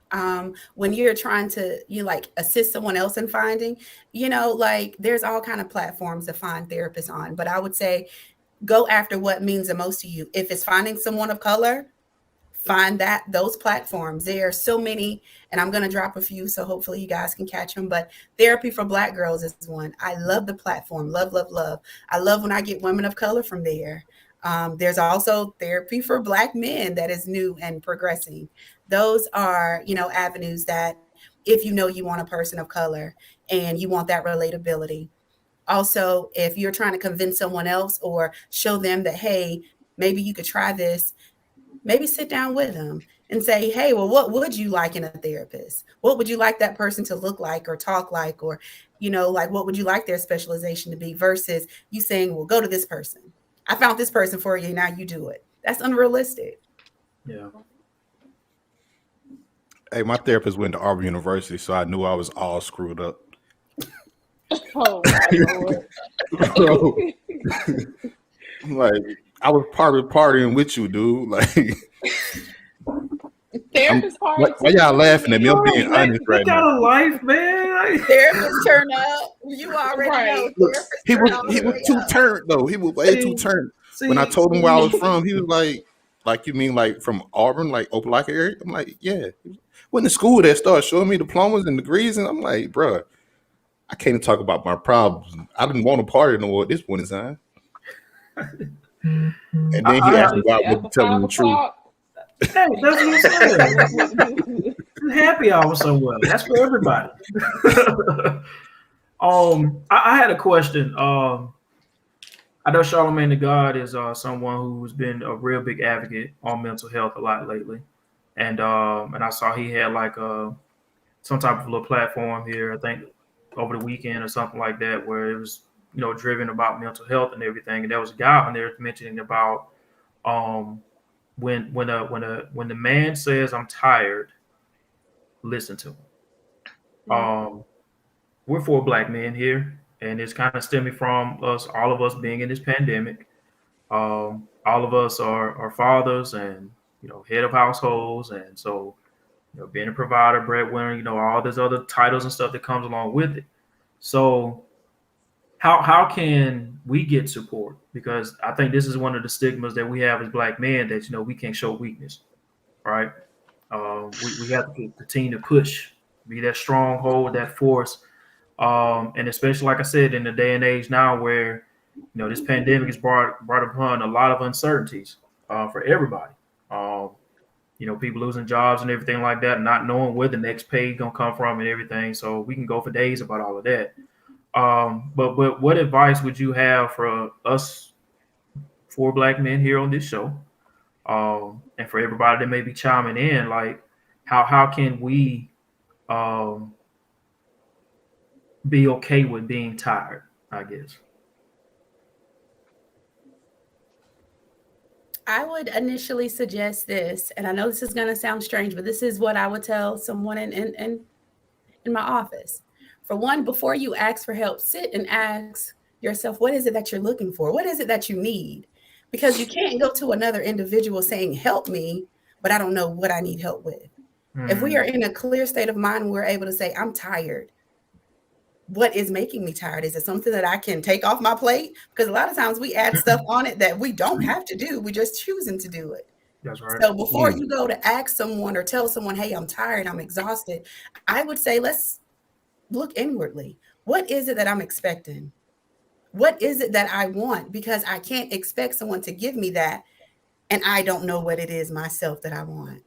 S9: When you're trying to like assist someone else in finding, like there's all kind of platforms to find therapists on, but I would say go after what means the most to you. If it's finding someone of color, find those platforms. There are so many, and I'm going to drop a few, so hopefully you guys can catch them. But Therapy for Black Girls is one. I love the platform. Love, love, love. I love when I get women of color from there. There's also Therapy for Black Men that is new and progressing. Those are, avenues that if you want a person of color and you want that relatability. Also, if you're trying to convince someone else or show them that, hey, maybe you could try this, maybe sit down with them and say, hey, well, what would you like in a therapist? What would you like that person to look like or talk like? Or, like what would you like their specialization to be versus you saying, well, go to this person. I found this person for you. Now you do it. That's unrealistic.
S4: Yeah.
S6: Hey, my therapist went to Auburn University, so I knew I was all screwed up.
S7: Oh my Lord.
S6: So, I'm like, I was part of partying with you, dude. Like,
S7: Therapist party
S6: why y'all laughing at me? I'm being honest
S4: That
S6: right
S4: kind
S6: now.
S4: of life, man.
S9: Therapists turn up. You already know.
S7: Right.
S6: Look,
S9: Therapists
S6: he
S9: turn all
S6: was
S9: the way
S6: too
S9: up.
S6: turned though. He was way too turned. When I told him where I was from, he was like you mean like from Auburn, like Opelika area? I'm like, yeah. He went to school that started showing me diplomas and degrees, and I'm like, bruh, I can't even talk about my problems. I didn't want to party no more at this point in time. And then he asked me why I
S7: Especially
S6: wasn't
S7: after
S6: telling
S7: 5
S6: the truth.
S7: o'clock.
S4: Hey, that's what I'm saying. Happy hour somewhere. That's for everybody. I had a question. I know Charlamagne the God is someone who's been a real big advocate on mental health a lot lately, and I saw he had like some type of little platform here. I think over the weekend or something like that, where it was driven about mental health and everything. And there was a guy on there mentioning about um, when the man says I'm tired, listen to him. Um, we're four black men here, and it's kind of stemming from all of us being in this pandemic. All of us are fathers and head of households, and so being a provider, breadwinner, all these other titles and stuff that comes along with it. So how can we get support? Because I think this is one of the stigmas that we have as black men that we can't show weakness, right? We have to continue to push, be that stronghold, that force, and especially like I said, in the day and age now where this pandemic has brought upon a lot of uncertainties for everybody. Um, people losing jobs and everything like that, not knowing where the next pay gonna come from and everything. So we can go for days about all of that. But what advice would you have for us four black men here on this show, and for everybody that may be chiming in, like how can we um, be okay with being tired? I guess.
S9: I would initially suggest this, and I know this is going to sound strange, but this is what I would tell someone in my office. For one, before you ask for help, sit and ask yourself, what is it that you're looking for? What is it that you need? Because you can't go to another individual saying, help me, but I don't know what I need help with. If we are in a clear state of mind, we're able to say, I'm tired. What is making me tired? Is it something that I can take off my plate? Because a lot of times we add stuff on it that we don't have to do. We're just choosing to do it.
S4: That's right.
S9: So before you go to ask someone or tell someone, hey, I'm tired, I'm exhausted, I would say, let's look inwardly. What is it that I'm expecting? What is it that I want? Because I can't expect someone to give me that, and I don't know what it is myself that I want.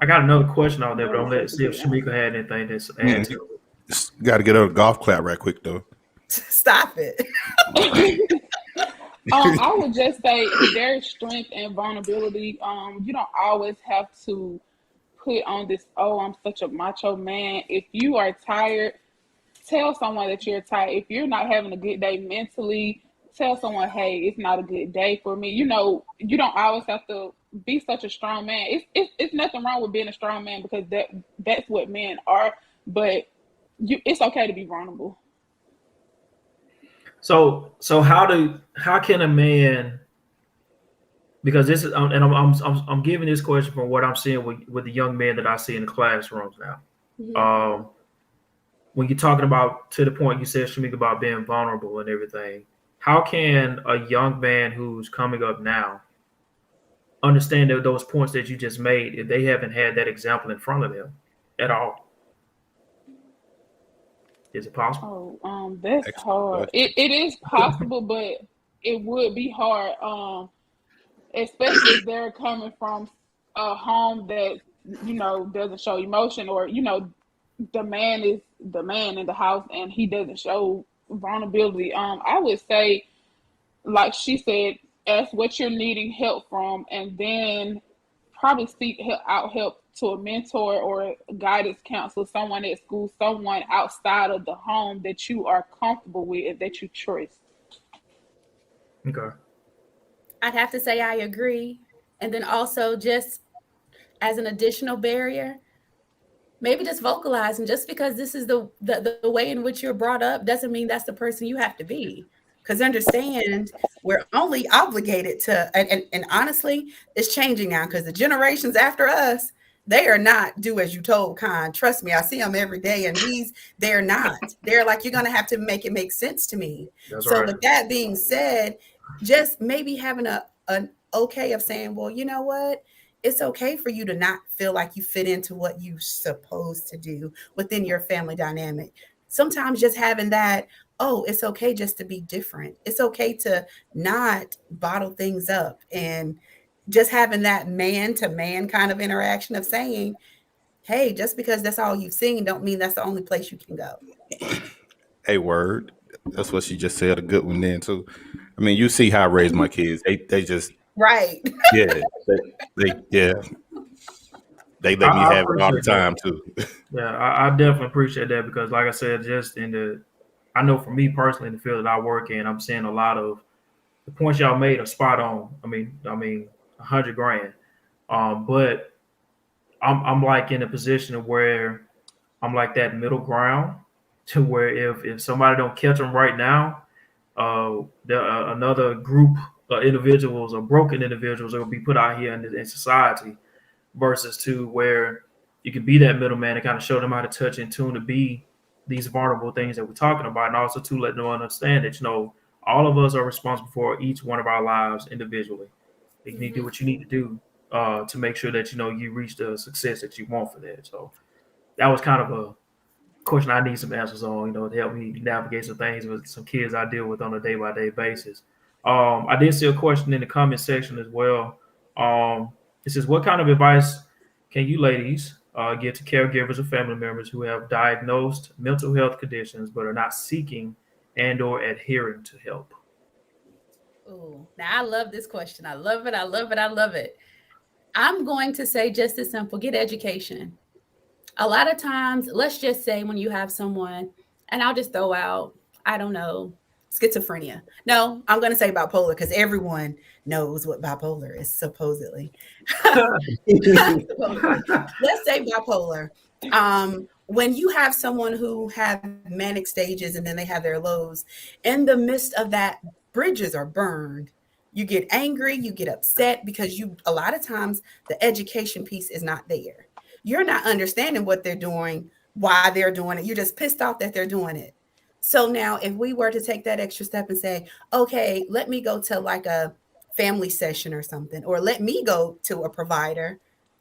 S4: I got another question out there,
S7: That
S4: but I'm
S7: is
S4: gonna
S7: such a
S4: see if
S7: good
S4: Shamika
S7: answer.
S4: had anything to add to it.
S6: Got to get a golf clap right quick though.
S9: Stop it.
S7: I would just say there's strength and vulnerability. You don't always have to put on this, oh, I'm such a macho man. If you are tired, tell someone that you're tired. If you're not having a good day mentally, tell someone, hey, it's not a good day for me. You know, you don't always have to be such a strong man. It's nothing wrong with being a strong man because that's what men are. But it's okay to be vulnerable.
S4: So how can a man, because this is and I'm giving this question from what I'm seeing with the young men that I see in the classrooms now. Um, when you're talking about, to the point you said, Shamika, about being vulnerable and everything, how can a young man who's coming up now understand those points that you just made if they haven't had that example in front of them at all? Is it possible?
S7: Oh, that's
S6: Excellent
S7: hard.
S6: question.
S7: It is possible, but it would be hard. Especially if they're coming from a home that doesn't show emotion, or the man is the man in the house and he doesn't show vulnerability. I would say, like she said, ask what you're needing help from, and then probably seek out help to a mentor or a guidance counselor, someone at school, someone outside of the home that you are comfortable with and that you trust.
S4: Okay.
S9: I'd have to say I agree. And then also, just as an additional barrier, maybe just vocalizing, just because this is the way in which you're brought up doesn't mean that's the person you have to be. Because understand, we're only obligated to, and honestly, it's changing now because the generations after us, they are not do as you told kind. Trust me, I see them every day, and they're not. They're like, you're gonna have to make it make sense to me.
S4: That's
S9: So
S4: right.
S9: with that being said, just maybe having an okay of saying, well, you know what? It's okay for you to not feel like you fit into what you're supposed to do within your family dynamic. Sometimes just having that, oh, it's okay just to be different. It's okay to not bottle things up, and just having that man to man kind of interaction of saying, hey, just because that's all you've seen don't mean that's the only place you can go.
S6: A word. That's what she just said. A good one then too. I mean, you see how I raise my kids. They just
S9: Right.
S6: yeah yeah they let me
S4: I
S6: have it all the
S4: appreciate that.
S6: time too.
S4: Yeah, I definitely appreciate that because, like I said, I know for me personally, in the field that I work in, I'm seeing a lot of the points y'all made are spot on. I mean, 100 grand. But I'm like in a position of where I'm like that middle ground, to where if somebody don't catch them right now, there another group of individuals or broken individuals that will be put out here in society, versus to where you can be that middleman and kind of show them how to touch and tune to be these vulnerable things that we're talking about, and also to let them understand that all of us are responsible for each one of our lives individually. You need to do what you need to do to make sure that you reach the success that you want for that. So that was kind of a question I need some answers on, to help me navigate some things with some kids I deal with on a day by day basis. I did see a question in the comment section as well. It says, "What kind of advice can you ladies give to caregivers or family members who have diagnosed mental health conditions but are not seeking and/or adhering to help?"
S9: Ooh, now I love this question. I love it. I love it. I love it. I'm going to say just as simple, get education. A lot of times, let's just say when you have someone, and I'll just throw out, I don't know, schizophrenia. No, I'm going to say bipolar because everyone knows what bipolar is, supposedly. Supposedly. Let's say bipolar. When you have someone who have manic stages and then they have their lows, in the midst of that, bridges are burned. You get angry, you get upset because a lot of times the education piece is not there. You're not understanding what they're doing, why they're doing it. You're just pissed off that they're doing it. So now, if we were to take that extra step and say, okay, let me go to like a family session or something, or let me go to a provider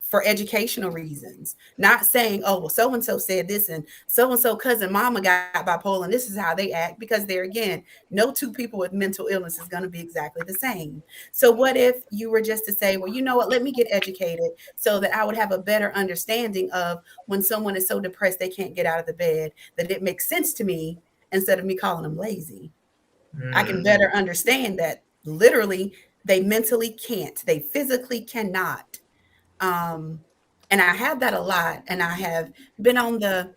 S9: for educational reasons, not saying, oh, well, so and so said this and so cousin mama got bipolar and this is how they act, because there again, no two people with mental illness is going to be exactly the same. So, what if you were just to say, well, you know what, let me get educated so that I would have a better understanding of when someone is so depressed they can't get out of the bed, that it makes sense to me instead of me calling them lazy. I can better understand that literally they mentally can't, they physically cannot. And I have that a lot. And I have been on the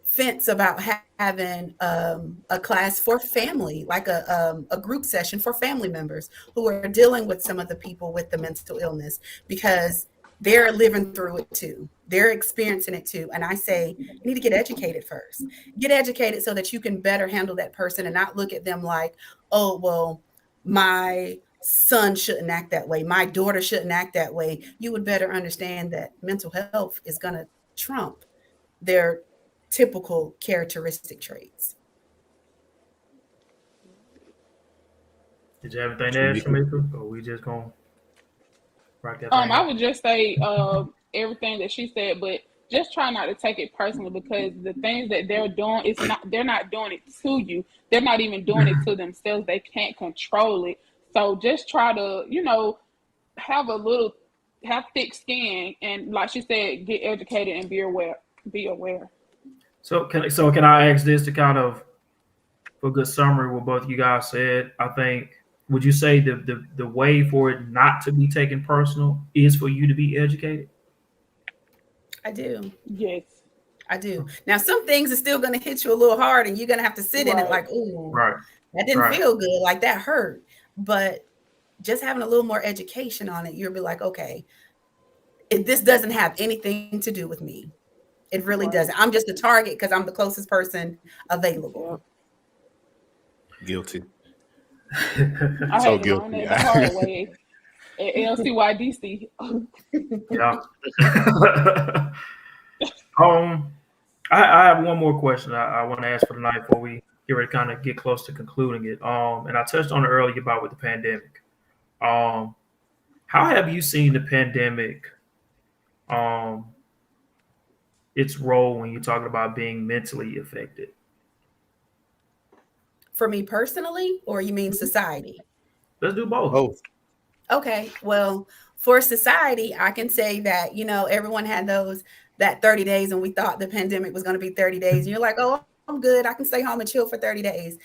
S9: fence about having a class for family, like a group session for family members who are dealing with some of the people with the mental illness, because they're living through it too. They're experiencing it too. And I say, you need to get educated first. Get educated so that you can better handle that person and not look at them like, oh, well, my son shouldn't act that way. My daughter shouldn't act that way. You would better understand that mental health is going to trump their typical characteristic traits.
S4: Did you have anything to add, Shamika? Or we just gonna rock that thing
S7: I
S4: out?
S7: would just say everything that she said, but just try not to take it personally, because the things that they're doing, they're not doing it to you. They're not even doing it to themselves. They can't control it. So just try to, have have thick skin, and like she said, get educated and be aware. Be aware.
S4: So can I ask this to kind of, for a good summary what both you guys said? I think, would you say the way for it not to be taken personal is for you to be educated?
S9: I do.
S7: Yes.
S9: I do. Now, some things are still going to hit you a little hard, and you're going to have to sit in it
S7: Right.
S9: like, ooh,
S4: Right.
S9: that didn't
S4: Right.
S9: feel good. Like that hurt. But just having a little more education on it, you'll be like, okay, this doesn't have anything to do with me. It really
S7: Right.
S9: doesn't. I'm just a target because I'm the closest person available.
S7: Yep.
S6: Guilty.
S7: I
S6: So
S7: had to learn
S6: guilty.
S7: that the hard way at LCYDC.
S4: Yeah. I have one more question I want to ask for tonight before we get ready to kind of get close to concluding it. And I touched on it earlier about with the pandemic. How have you seen the pandemic, its role when you're talking about being mentally affected?
S9: For me personally, or you mean society?
S4: Let's do both.
S6: Both.
S9: Okay. Well, for society, I can say that, everyone had that 30 days and we thought the pandemic was going to be 30 days. And you're like, oh, I'm good. I can stay home and chill for 30 days.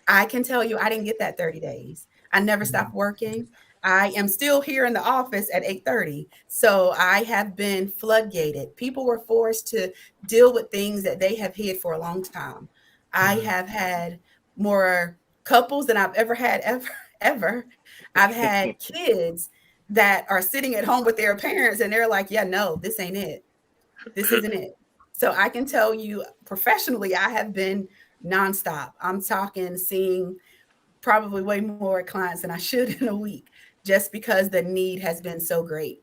S9: I can tell you, I didn't get that 30 days. I never stopped working. I am still here in the office at 8:30. So I have been floodgated. People were forced to deal with things that they have hid for a long time. I have had more couples than I've ever had ever. I've had kids that are sitting at home with their parents and they're like, yeah, no, this ain't it. This isn't it. So I can tell you professionally, I have been nonstop. I'm talking seeing probably way more clients than I should in a week, just because the need has been so great.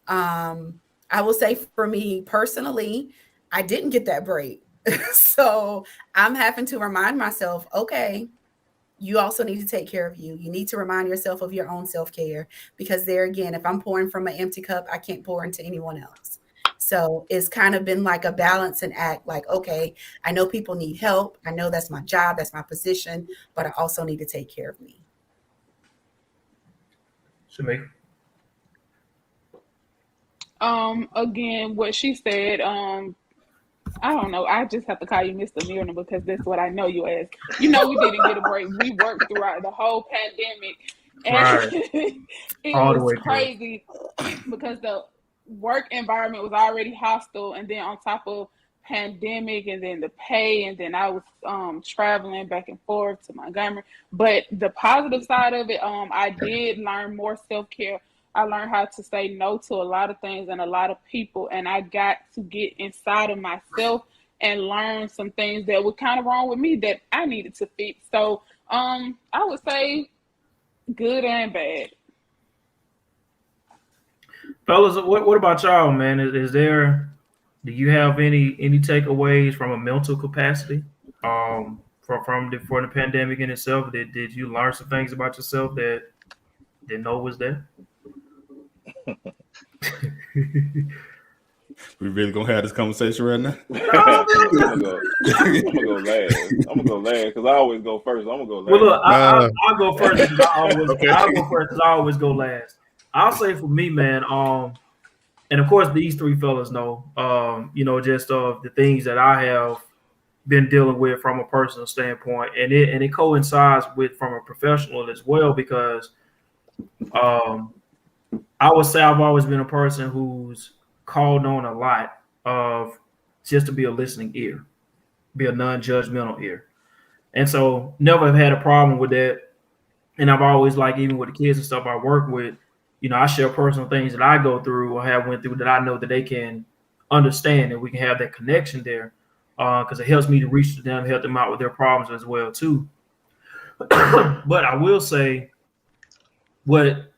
S9: I will say for me personally, I didn't get that break. So I'm having to remind myself, okay, you also need to take care of you. You need to remind yourself of your own self-care, because there again, if I'm pouring from an empty cup, I can't pour into anyone else. So it's kind of been like a balance and act like, okay, I know people need help. I know that's my job, that's my position, but I also need to take care of me.
S4: Shamika?
S7: Again, what she said, I don't know. I just have to call you Mr. Mirna because that's what I know you as. We didn't get a break. We worked throughout the whole pandemic. And
S4: Right.
S7: it
S4: All the
S7: was
S4: way through.
S7: crazy because the work environment was already hostile. And then on top of pandemic and then the pay, and then I was traveling back and forth to Montgomery. But the positive side of it, I did learn more self-care. I learned how to say no to a lot of things and a lot of people, and I got to get inside of myself and learn some things that were kind of wrong with me that I needed to fix. So I would say good and bad.
S4: Fellas, what about y'all, man? Do you have any takeaways from a mental capacity, from the pandemic in itself? Did you learn some things about yourself that didn't know was there?
S6: We really gonna have this conversation right now?
S5: I'm gonna go last. I'm gonna go last because I always go first. I'm gonna go
S4: Well, look,
S5: last.
S4: I'll go first because
S6: Okay.
S4: I'll go first because I always go last. I'll say for me, man. And of course, these three fellas know, just the things that I have been dealing with from a personal standpoint, and it coincides with from a professional as well because um, I would say I've always been a person who's called on a lot of just to be a listening ear, be a non-judgmental ear, and so never have had a problem with that. And I've always like even with the kids and stuff I work with, I share personal things that I go through or have went through that I know that they can understand and we can have that connection there because it helps me to reach to them, help them out with their problems as well too. But I will say what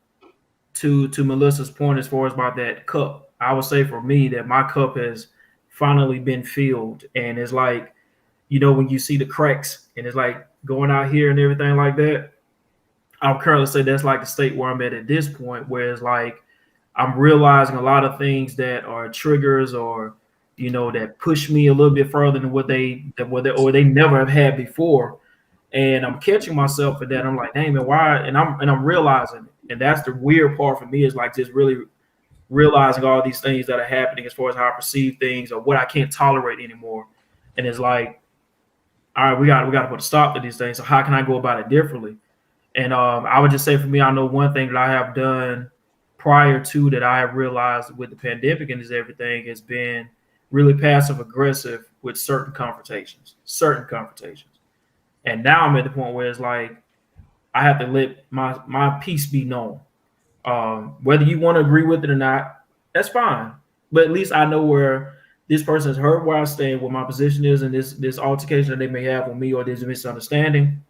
S4: to Melissa's point as far as about that cup, I would say for me that my cup has finally been filled and it's like, when you see the cracks and it's like going out here and everything like that. I'll currently say that's like the state where I'm at this point, where it's like I'm realizing a lot of things that are triggers or that push me a little bit further than what they never have had before. And I'm catching myself for that. I'm like, dang man, why? And I'm realizing it. And that's the weird part for me is like just really realizing all these things that are happening as far as how I perceive things or what I can't tolerate anymore. And it's like, all right, we got to put a stop to these things. So how can I go about it differently? And I would just say for me, I know one thing that I have done prior to that I have realized with the pandemic and everything has been really passive aggressive with certain confrontations. And now I'm at the point where it's like I have to let my piece be known. Whether you want to agree with it or not, that's fine. But at least I know where this person has heard where I stand, what my position is, and this altercation that they may have with me or this misunderstanding.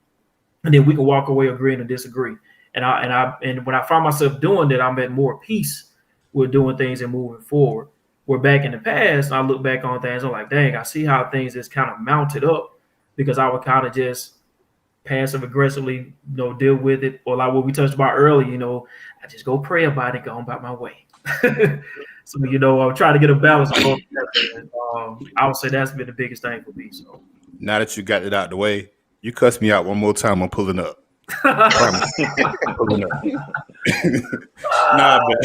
S4: And then we can walk away agreeing to disagree. And when I find myself doing that, I'm at more peace with doing things and moving forward. Where back in the past, I look back on things, I'm like, dang, I see how things just kind of mounted up because I would kind of just passive aggressively, deal with it. Or like what we touched about earlier, I just go pray about it, go on about my way. So, I'm trying to get a balance of both. I would say that's been the biggest thing for me. So
S6: Now that you got it out the way, you cuss me out one more time, I'm pulling up. Promise. I'm pulling up. Nah, but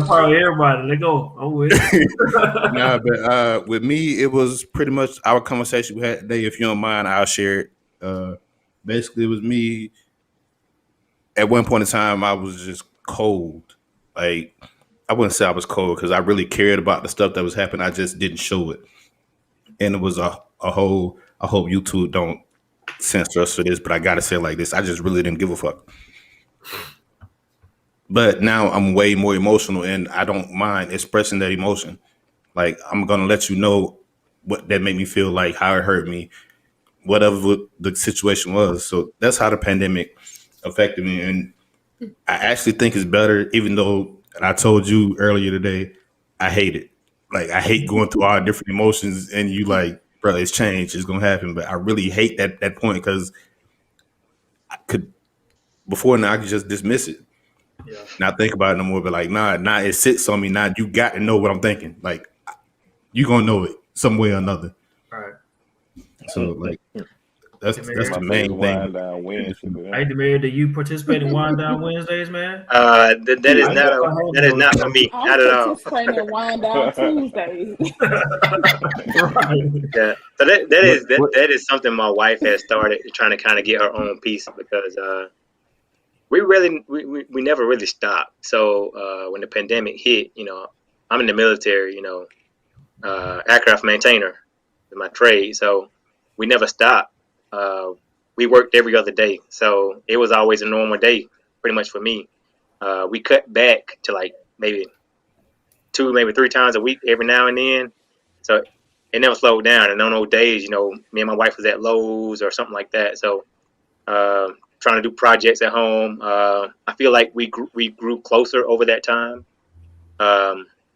S4: probably everybody, let go. I'm with it.
S6: nah, but with me, it was pretty much our conversation we had today. If you don't mind, I'll share it. Basically, it was me. At one point in time, I was just cold. Like I wouldn't say I was cold because I really cared about the stuff that was happening. I just didn't show it, and it was a whole. I hope YouTube don't censor us for this, but I gotta say it like this. I just really didn't give a fuck. But now I'm way more emotional and I don't mind expressing that emotion. Like I'm gonna let you know what that made me feel like, how it hurt me, whatever the situation was. So that's how the pandemic affected me. And I actually think it's better, even though, and I told you earlier today, I hate it. Like I hate going through all different emotions and you like, bro, it's changed, it's gonna happen. But I really hate that point because I could before now I could just dismiss it.
S4: Yeah.
S6: Not think about it no more, but like, nah, it sits on me. Now you got to know what I'm thinking. Like, you gonna know it some way or another.
S4: All right.
S6: So like, that's the
S5: My
S6: main
S5: favorite
S6: thing.
S5: wind down Wednesday.
S4: Hey, Demir, do you participate in Wind Down Wednesdays, man?
S8: That is not for me.
S7: I'm
S8: Not at all.
S7: participating in Wind Down Tuesdays.
S8: Yeah. So that is something my wife has started trying to kind of get her own piece because we never really stopped. So when the pandemic hit, I'm in the military, aircraft maintainer in my trade. So we never stopped. We worked every other day. So it was always a normal day pretty much for me. We cut back to like maybe 2, maybe 3 times a week every now and then. So it never slowed down. And on those days, me and my wife was at Lowe's or something like that. So trying to do projects at home. I feel like we grew closer over that time,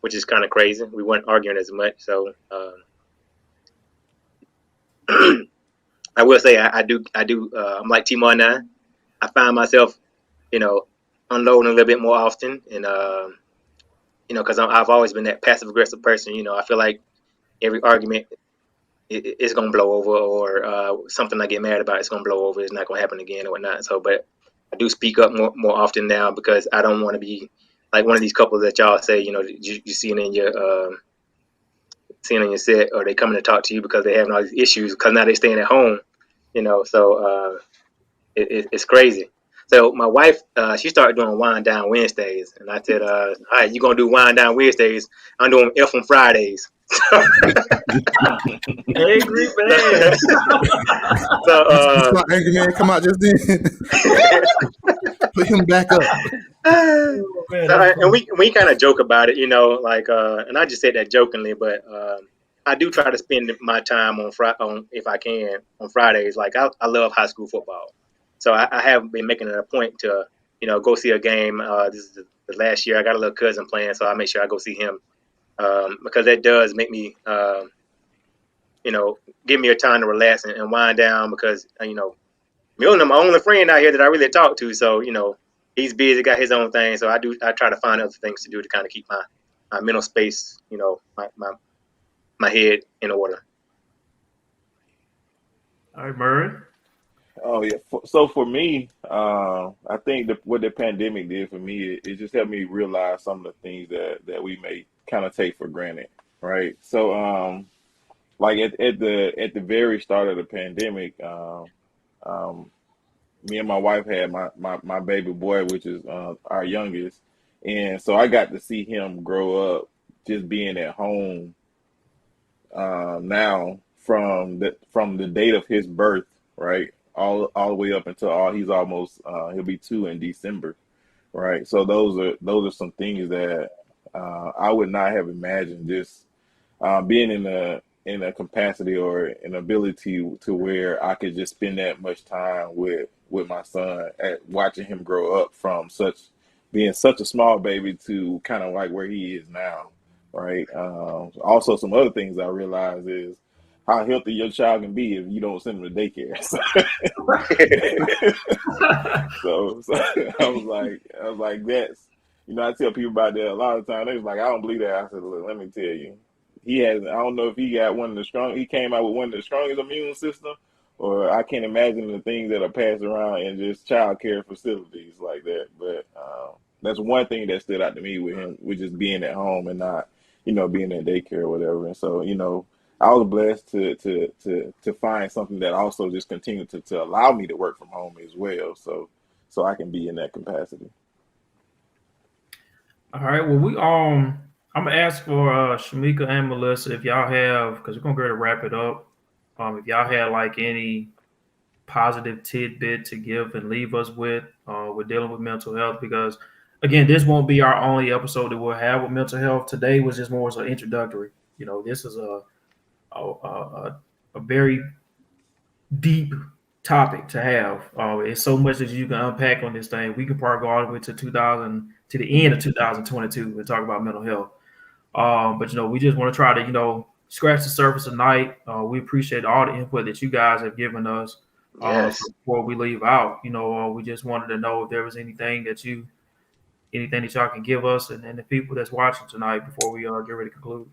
S8: which is kind of crazy. We weren't arguing as much. So I will say I do. I'm like T-Mar now. I find myself, unloading a little bit more often, and because I've always been that passive aggressive person. I feel like every argument it's gonna blow over, or something I get mad about, it's gonna blow over. It's not gonna happen again or whatnot. So, but I do speak up more often now because I don't want to be like one of these couples that y'all say, you see it in your seeing on your set, or they coming to talk to you because they having all these issues because now they staying at home. So it's crazy. So my wife, she started doing wind down Wednesdays, and I said, "All right, you gonna do wind down Wednesdays? I'm doing F on Fridays."
S4: Angry man.
S6: So angry man come out just then. Put him back up.
S4: Oh, man,
S8: So,
S4: that's
S8: and
S4: cool.
S8: we kind of joke about it, and I just said that jokingly, but I do try to spend my time on if I can on Fridays. Like I love high school football, so I have been making it a point to go see a game. This is the last year. I got a little cousin playing, so I make sure I go see him because that does make me give me a time to relax and wind down because Milner, my only friend out here that I really talk to, so he's busy, got his own thing. So I try to find other things to do to kind of keep my mental space, my head in order.
S4: All right, Murray.
S5: Oh yeah. So for me, I think what the pandemic did for me, it just helped me realize some of the things that we may kind of take for granted, right? So, like at the very start of the pandemic, um, me and my wife had my baby boy, which is our youngest, and so I got to see him grow up, just being at home now from the date of his birth, right? All the way up until he's almost he'll be 2 in December, right? So those are some things that I would not have imagined just being in a capacity or an ability to where I could just spend that much time with my son, at watching him grow up from being such a small baby to kind of like where he is now, right? Also, some other things I realize is how healthy your child can be if you don't send them to daycare. So I was like, that's, I tell people about that a lot of times. They was like, I don't believe that. I said, look, let me tell you, I don't know if he got he came out with one of the strongest immune system, or I can't imagine the things that are passed around in just child care facilities like that. But that's one thing that stood out to me with him, with just being at home and not, being in daycare or whatever. And so, I was blessed to find something that also just continued to allow me to work from home as well. So I can be in that capacity.
S4: All right. Well, I'm gonna ask for Shamika and Melissa if y'all have, because we're gonna go to wrap it up. If y'all had like any positive tidbit to give and leave us with, we're dealing with mental health, because again, this won't be our only episode that we'll have with mental health. Today was just more as an introductory. This is a very deep topic to have. It's so much that you can unpack on this thing. We could probably go all the way to the end of 2022 and talk about mental health. But we just want to try to scratch the surface tonight. We appreciate all the input that you guys have given us.
S8: Yes.
S4: So before we leave out, we just wanted to know if there was anything that y'all can give us and the people that's watching tonight before we get ready to conclude.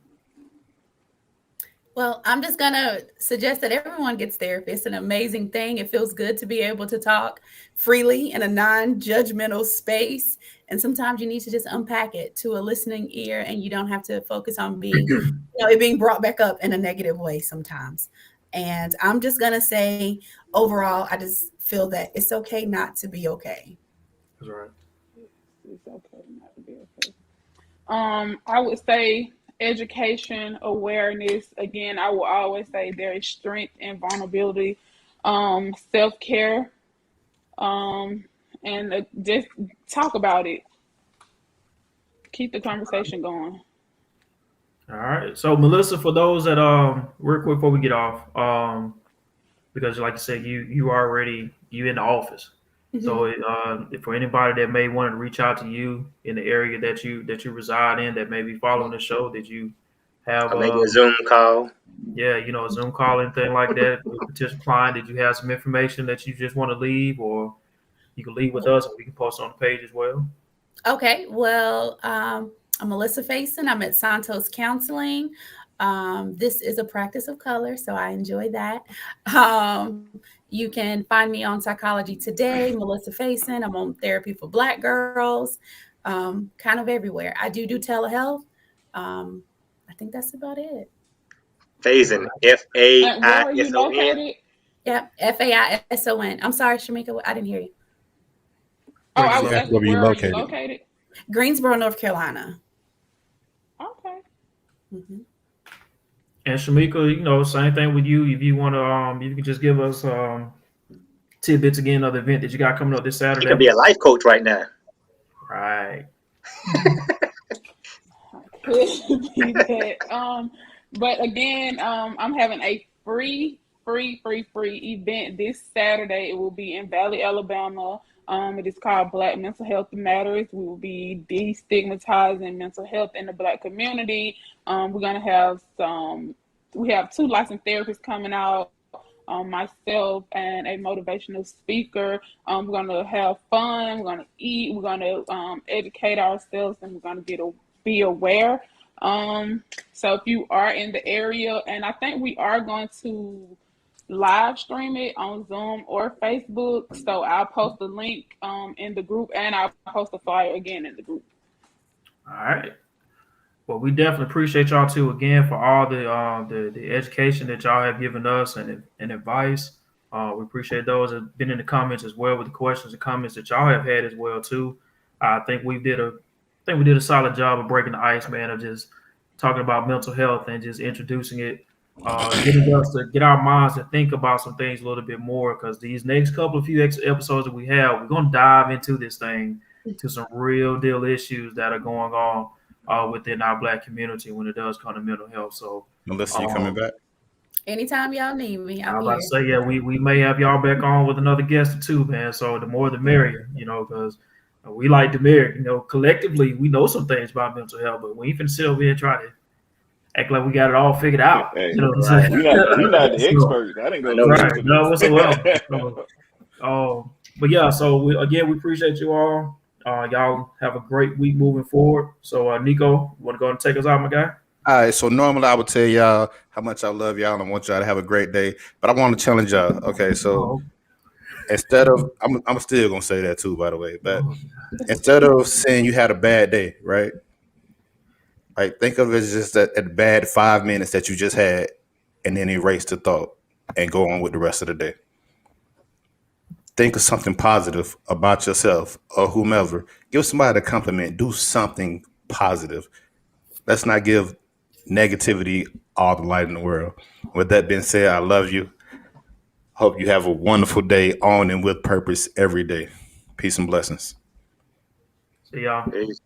S9: Well, I'm just going to suggest that everyone gets therapy. It's an amazing thing. It feels good to be able to talk freely in a non-judgmental space. And sometimes you need to just unpack it to a listening ear, and you don't have to focus on it being brought back up in a negative way sometimes. And I'm just going to say, overall, I just feel that it's okay not to be okay.
S4: That's right.
S7: It's okay not to be okay. I would say education, awareness. Again, I will always say there is strength in vulnerability, self-care, and just talk about it. Keep the conversation going.
S4: All right. So Melissa, for those that real quick before we get off, because like I said, you already in the office.
S9: Mm-hmm.
S4: So for anybody that may want to reach out to you in the area that you reside in, that may be following the show, that you have
S8: Or maybe a Zoom call.
S4: Yeah, a Zoom call and thing like that with potential client. Did you have some information that you just want to leave, or you can leave with us, and we can post on the page as well?
S9: Okay. Well, I'm Melissa Faison. I'm at Santos Counseling. This is a practice of color, so I enjoy that. You can find me on Psychology Today, Melissa Faison. I'm on Therapy for Black Girls, kind of everywhere. I do telehealth. I think that's about it.
S8: Faison,
S7: And where are you
S8: Faison.
S7: located?
S9: Yep, Faison. I'm sorry, Shamika, I didn't hear you.
S7: Oh, I
S6: She
S7: was
S6: asked where
S7: asking,
S6: you
S7: where are you
S6: located.
S7: located?
S9: Greensboro, North Carolina.
S7: Okay.
S9: Mm-hmm.
S4: And Shamika, you know, same thing with you. If you want to, you can just give us tidbits again of the event that you got coming up this
S8: She could
S4: Saturday.
S8: be a life coach right now.
S4: Right.
S7: Could be that. But again, I'm having a free event this Saturday. It will be in Valley, Alabama. It is called Black Mental Health Matters. We will be destigmatizing mental health in the Black community. We're gonna have some. We have 2 licensed therapists coming out. Myself and a motivational speaker. We're gonna have fun. We're gonna eat. We're gonna educate ourselves, and we're gonna be aware. So if you are in the area, and I think we are going to live stream it on Zoom or Facebook. So I'll post the link in the group, and I'll post the flyer again in the group.
S4: All right. Well, we definitely appreciate y'all too again for all the education that y'all have given us and advice. We appreciate those that have been in the comments as well with the questions and comments that y'all have had as well too. I think we did a solid job of breaking the ice, man, of just talking about mental health and just introducing it, getting us to get our minds to think about some things a little bit more. Because these next couple of few episodes that we have, we're gonna dive into this thing to some real deal issues that are going on within our Black community when it does come to mental health. So,
S6: Melissa, you coming back?
S9: Anytime y'all need me,
S4: I
S9: I'm
S4: was about
S9: here.
S4: to say, yeah, we may have y'all back on with another guest or two, man. So the more the merrier, you know, because we like the merrier. You know, collectively we know some things about mental health, but we even sit over here and try to act like we got it all figured out.
S5: Hey,
S4: You know what I'm
S8: Right.
S4: saying?
S5: we not the
S4: So,
S5: experts. I didn't
S8: I
S5: go
S8: know
S5: look
S8: we
S4: right,
S5: into
S4: no whatsoever.
S5: this.
S4: So, but yeah, so we appreciate you all. Y'all have a great week moving forward. So, Nico, you want to go and take us out, my guy?
S6: All right, so normally I would tell y'all how much I love y'all and I want y'all to have a great day, but I want to challenge y'all. Okay, so
S4: Oh,
S6: instead of, I'm still gonna say that too, by the way, but
S4: oh,
S6: instead of saying you had a bad day, right? Like think of it as just that bad 5 minutes that you just had, and then erase the thought and go on with the rest of the day. Think of something positive about yourself or whomever. Give somebody a compliment. Do something positive. Let's not give negativity all the light in the world. With that being said, I love you. Hope you have a wonderful day on and with purpose every day. Peace and blessings.
S4: see y'all.
S8: Peace.